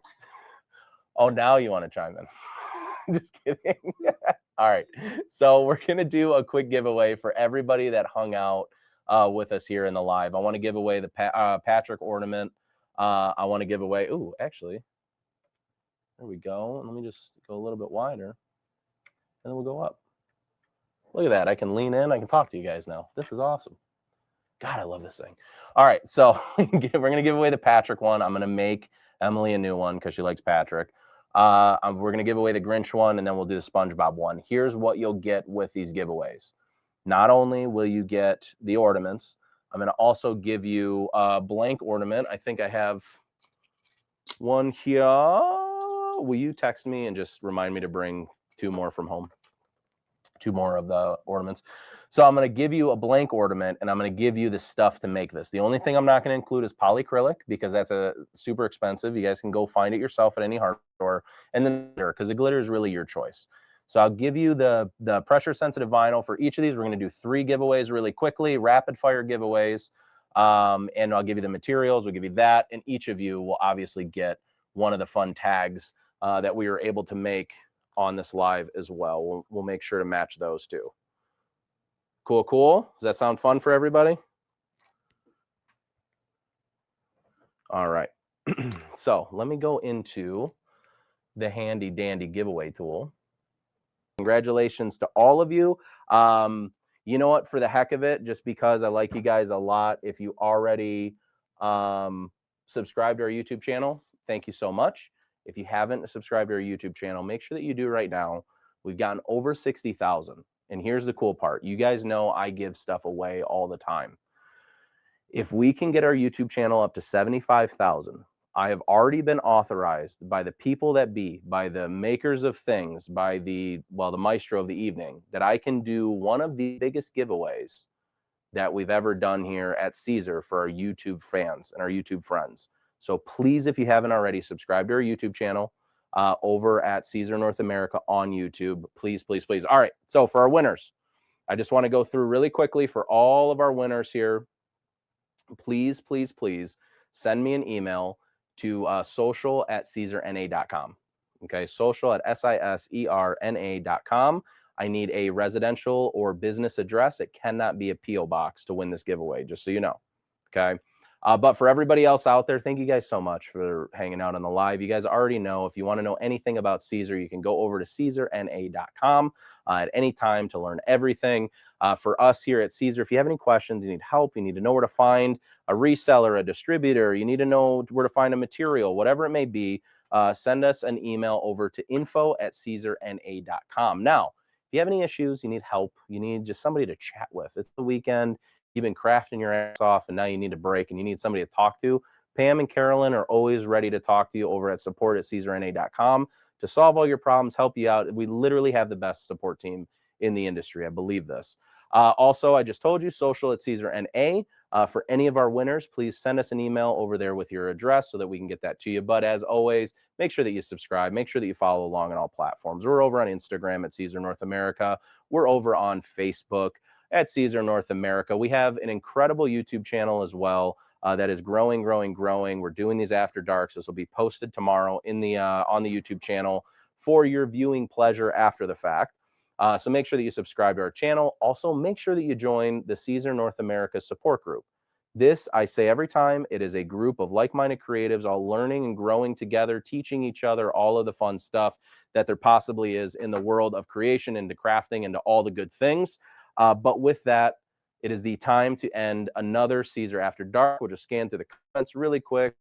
Oh, now you want to chime in. Just kidding. All right, so we're going to do a quick giveaway for everybody that hung out with us here in the live. I want to give away the Patrick ornament. I want to give away, ooh, actually, there we go. Let me just go a little bit wider, and then we'll go up. Look at that. I can lean in. I can talk to you guys now. This is awesome. God, I love this thing. All right, so we're going to give away the Patrick one. I'm going to make Emily a new one because she likes Patrick. We're going to give away the Grinch one, and then we'll do the SpongeBob one. Here's what you'll get with these giveaways. Not only will you get the ornaments, I'm going to also give you a blank ornament. I think I have one here. Will you text me and just remind me to bring 2 more from home? 2 more of the ornaments. So I'm going to give you a blank ornament, and I'm going to give you the stuff to make this. The only thing I'm not going to include is polyacrylic, because that's a super expensive. You guys can go find it yourself at any hardware store. And then glitter, because the glitter is really your choice. So I'll give you the pressure sensitive vinyl for each of these. We're going to do 3 giveaways really quickly, rapid fire giveaways. And I'll give you the materials. We'll give you that. And each of you will obviously get one of the fun tags that we were able to make on this live as well. We'll make sure to match those too. Cool. Does that sound fun for everybody? All right. So let me go into the handy dandy giveaway tool. Congratulations to all of you. You know what, for the heck of it, just because I like you guys a lot, if you already subscribed to our YouTube channel, thank you so much. If you haven't subscribed to our YouTube channel, make sure that you do right now. We've gotten over 60,000. And here's the cool part. You guys know I give stuff away all the time. If we can get our YouTube channel up to 75,000, I have already been authorized by the people that be, by the makers of things, by the maestro of the evening, that I can do one of the biggest giveaways that we've ever done here at Siser for our YouTube fans and our YouTube friends. So please, if you haven't already, subscribe to our YouTube channel over at Siser North America on YouTube. Please. All right, so for our winners, I just want to go through really quickly for all of our winners here. Please send me an email to social@siserna.com. Okay, social@siserna.com. I need a residential or business address. It cannot be a P.O. box to win this giveaway, just so you know. Okay. But for everybody else out there, thank you guys so much for hanging out on the live. You guys already know, if you want to know anything about Siser, you can go over to siserna.com at any time to learn everything. For us here at Siser, if you have any questions, you need help, you need to know where to find a reseller, a distributor, you need to know where to find a material, whatever it may be, send us an email over to info@siserna.com. Now, if you have any issues, you need help, you need just somebody to chat with. It's the weekend. You've been crafting your ass off, and now you need a break and you need somebody to talk to. Pam and Carolyn are always ready to talk to you over at support@siserna.com to solve all your problems, help you out. We literally have the best support team in the industry. I believe this. Also, I just told you, social@siserna. For any of our winners, please send us an email over there with your address so that we can get that to you. But as always, make sure that you subscribe. Make sure that you follow along on all platforms. We're over on Instagram at Siser North America. We're over on Facebook at Siser North America. We have an incredible YouTube channel as well that is growing. We're doing these after darks. This will be posted tomorrow in the on the YouTube channel for your viewing pleasure after the fact. So make sure that you subscribe to our channel. Also, make sure that you join the Siser North America support group. This, I say every time, it is a group of like-minded creatives all learning and growing together, teaching each other all of the fun stuff that there possibly is in the world of creation, into crafting, into all the good things. But with that, it is the time to end another Siser After Dark. We'll just scan through the comments really quick.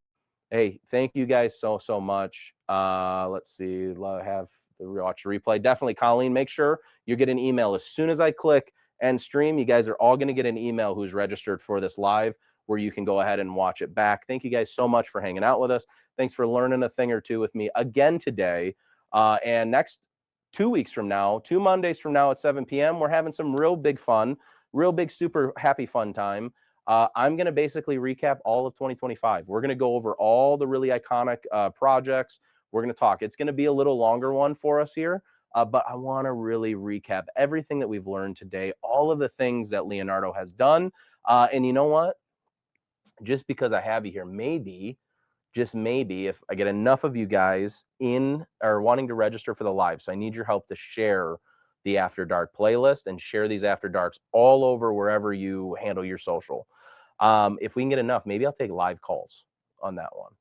Hey, thank you guys so much. Let's see, have the watch replay. Definitely, Colleen, make sure you get an email as soon as I click end stream. You guys are all going to get an email who's registered for this live, where you can go ahead and watch it back. Thank you guys so much for hanging out with us. Thanks for learning a thing or two with me again today. And next 2 weeks from now, 2 Mondays from now at 7 p.m., we're having some real big fun, real big, super happy fun time. I'm going to basically recap all of 2025. We're going to go over all the really iconic projects. We're going to talk. It's going to be a little longer one for us here, but I want to really recap everything that we've learned today, all of the things that Leonardo has done. And you know what? Just because I have you here, maybe, just maybe, if I get enough of you guys in or wanting to register for the live, so I need your help to share the After Dark playlist and share these After Darks all over wherever you handle your social. If we can get enough, maybe I'll take live calls on that one.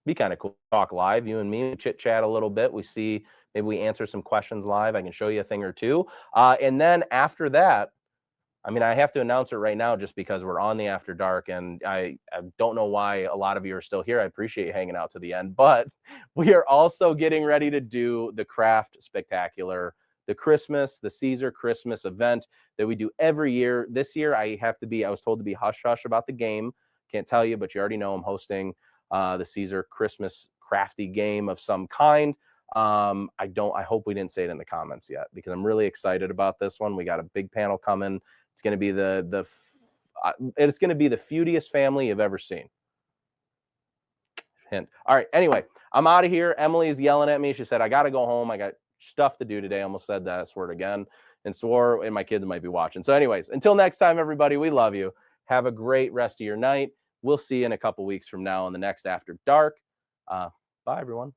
Be kind of cool. Talk live, you and me, chit chat a little bit. We see, maybe we answer some questions live. I can show you a thing or two. And then after that, I mean, I have to announce it right now just because we're on the After Dark, and I don't know why a lot of you are still here. I appreciate you hanging out to the end, but we are also getting ready to do the Craft Spectacular, the Siser Christmas event that we do every year. This year, I was told to be hush hush about the game. Can't tell you, but you already know I'm hosting the Siser Christmas crafty game of some kind. I hope we didn't say it in the comments yet because I'm really excited about this one. We got a big panel coming. It's going to be it's going to be the feudiest family you've ever seen. Hint. All right. Anyway, I'm out of here. Emily's yelling at me. She said, I got to go home. I got stuff to do today. I almost said that word again and swore, and my kids might be watching. So anyways, until next time, everybody, we love you. Have a great rest of your night. We'll see you in a couple weeks from now on the next After Dark. Bye, everyone.